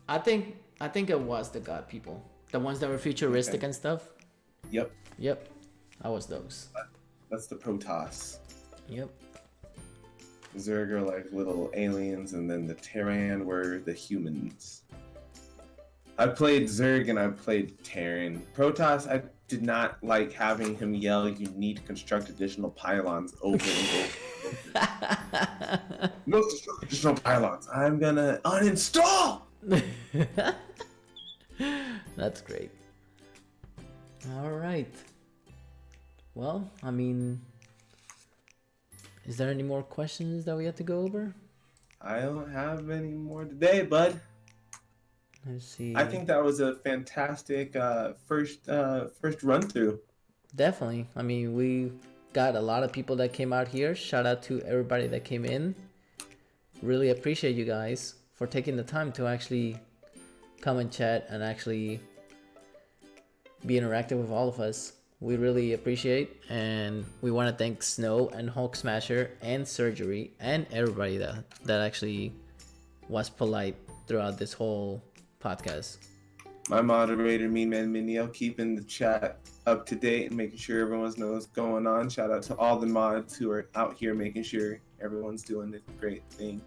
Speaker 2: I think it was the god people, the ones that were futuristic and stuff.
Speaker 1: Yep.
Speaker 2: Yep, I was those.
Speaker 1: That's the Protoss.
Speaker 2: Yep.
Speaker 1: Zerg are like little aliens, and then the Terran were the humans. I played Zerg and I played Terran. Protoss, I did not like having him yell, "You need to construct additional pylons," over and over. No, construct additional pylons. I'm gonna uninstall.
Speaker 2: That's great. All right. Well, I mean, is there any more questions that we have to go over?
Speaker 1: I don't have any more today, bud.
Speaker 2: Let's see.
Speaker 1: I think that was a fantastic first run through.
Speaker 2: Definitely. I mean, we got a lot of people that came out here. Shout out to everybody that came in. Really appreciate you guys for taking the time to actually come and chat and actually be interactive with all of us. We really appreciate, and we want to thank Snow and Hulk Smasher and Surgery and everybody that actually was polite throughout this whole podcast.
Speaker 1: My moderator, Me Man Minio, keeping the chat up to date and making sure everyone knows what's going on. Shout out to all the mods who are out here making sure everyone's doing the great thing.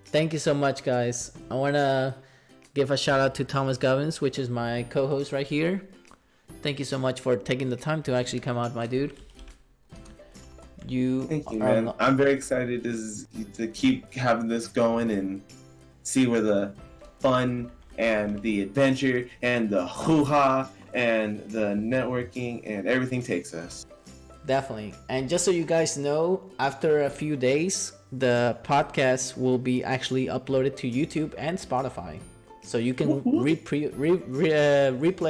Speaker 2: Thank you so much, guys. I want to give a shout out to Thomas Govins, which is my co-host right here. Thank you so much for taking the time to actually come out, my dude.
Speaker 1: Thank you, man. I'm very excited to keep having this going and see where the fun and the adventure and the hoo-ha and the networking and everything takes us.
Speaker 2: Definitely. And just so you guys know, after a few days, the podcast will be actually uploaded to YouTube and Spotify. So you can replay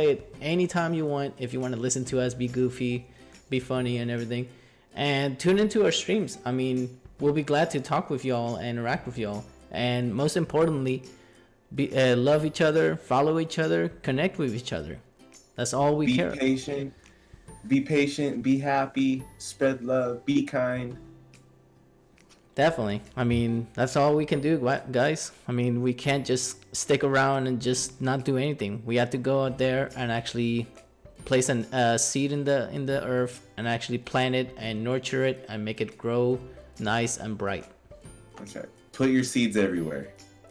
Speaker 2: it anytime you want if you want to listen to us, be goofy, be funny and everything. And tune into our streams. I mean, we'll be glad to talk with y'all and interact with y'all. And most importantly, love each other, follow each other, connect with each other. That's all we care.
Speaker 1: Be patient, be happy, spread love, be kind.
Speaker 2: Definitely. I mean, that's all we can do, guys. I mean, we can't just stick around and just not do anything. We have to go out there and actually place a seed in the earth and actually plant it and nurture it and make it grow nice and bright.
Speaker 1: That's right. Put your seeds everywhere.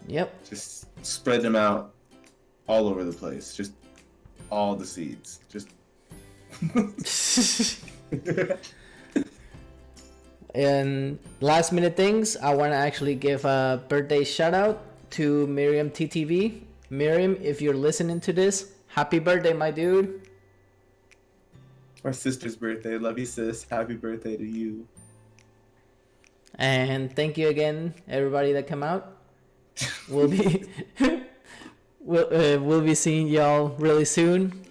Speaker 2: Yep.
Speaker 1: Just spread them out all over the place. Just all the seeds. Just.
Speaker 2: And last minute things, I want to actually give a birthday shout out to Miriam TTV. Miriam, if you're listening to this, happy birthday, my dude.
Speaker 1: Our sister's birthday. Love you, sis. Happy birthday to you.
Speaker 2: And thank you again, everybody that come out. We'll be we'll be seeing y'all really soon.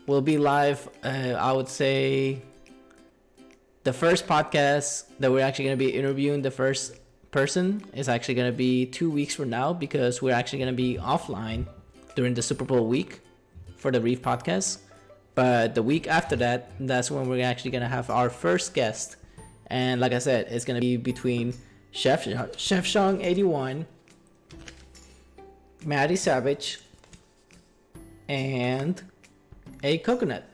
Speaker 2: We'll be live. I would say the first podcast that we're actually going to be interviewing the first person is actually going to be 2 weeks from now, because we're actually going to be offline during the Super Bowl week for the Reef podcast. But the week after that, that's when we're actually going to have our first guest. And like I said, it's going to be between Chef Shong 81, Maddie Savage, and a coconut.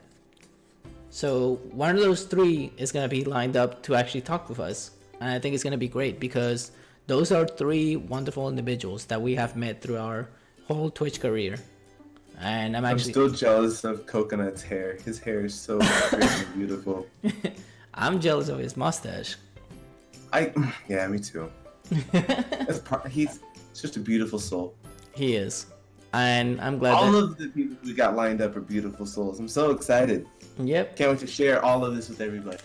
Speaker 2: So one of those three is gonna be lined up to actually talk with us, and I think it's gonna be great because those are three wonderful individuals that we have met through our whole Twitch career. And I'm
Speaker 1: still jealous of Coconut's hair. His hair is so freaking beautiful.
Speaker 2: I'm jealous of his mustache.
Speaker 1: Yeah, me too. He's just a beautiful soul.
Speaker 2: He is. And I'm glad
Speaker 1: all of the people we got lined up are beautiful souls. I'm so excited.
Speaker 2: Yep.
Speaker 1: Can't wait to share all of this with everybody.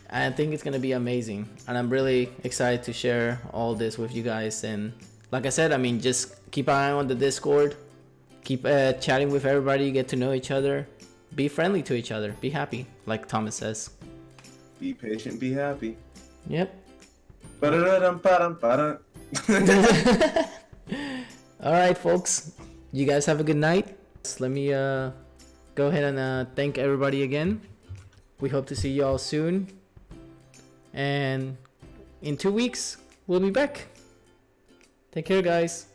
Speaker 2: I think it's gonna be amazing, and I'm really excited to share all this with you guys. And like I said, I mean, just keep an eye on the Discord, keep chatting with everybody, get to know each other, be friendly to each other, be happy, like Thomas says.
Speaker 1: Be patient, be happy.
Speaker 2: Yep.
Speaker 1: Ba-da-da-dum-ba-dum-ba-dum.
Speaker 2: All right, folks, you guys have a good night. Let me go ahead and thank everybody again. We hope to see you all soon. And in 2 weeks, we'll be back. Take care, guys.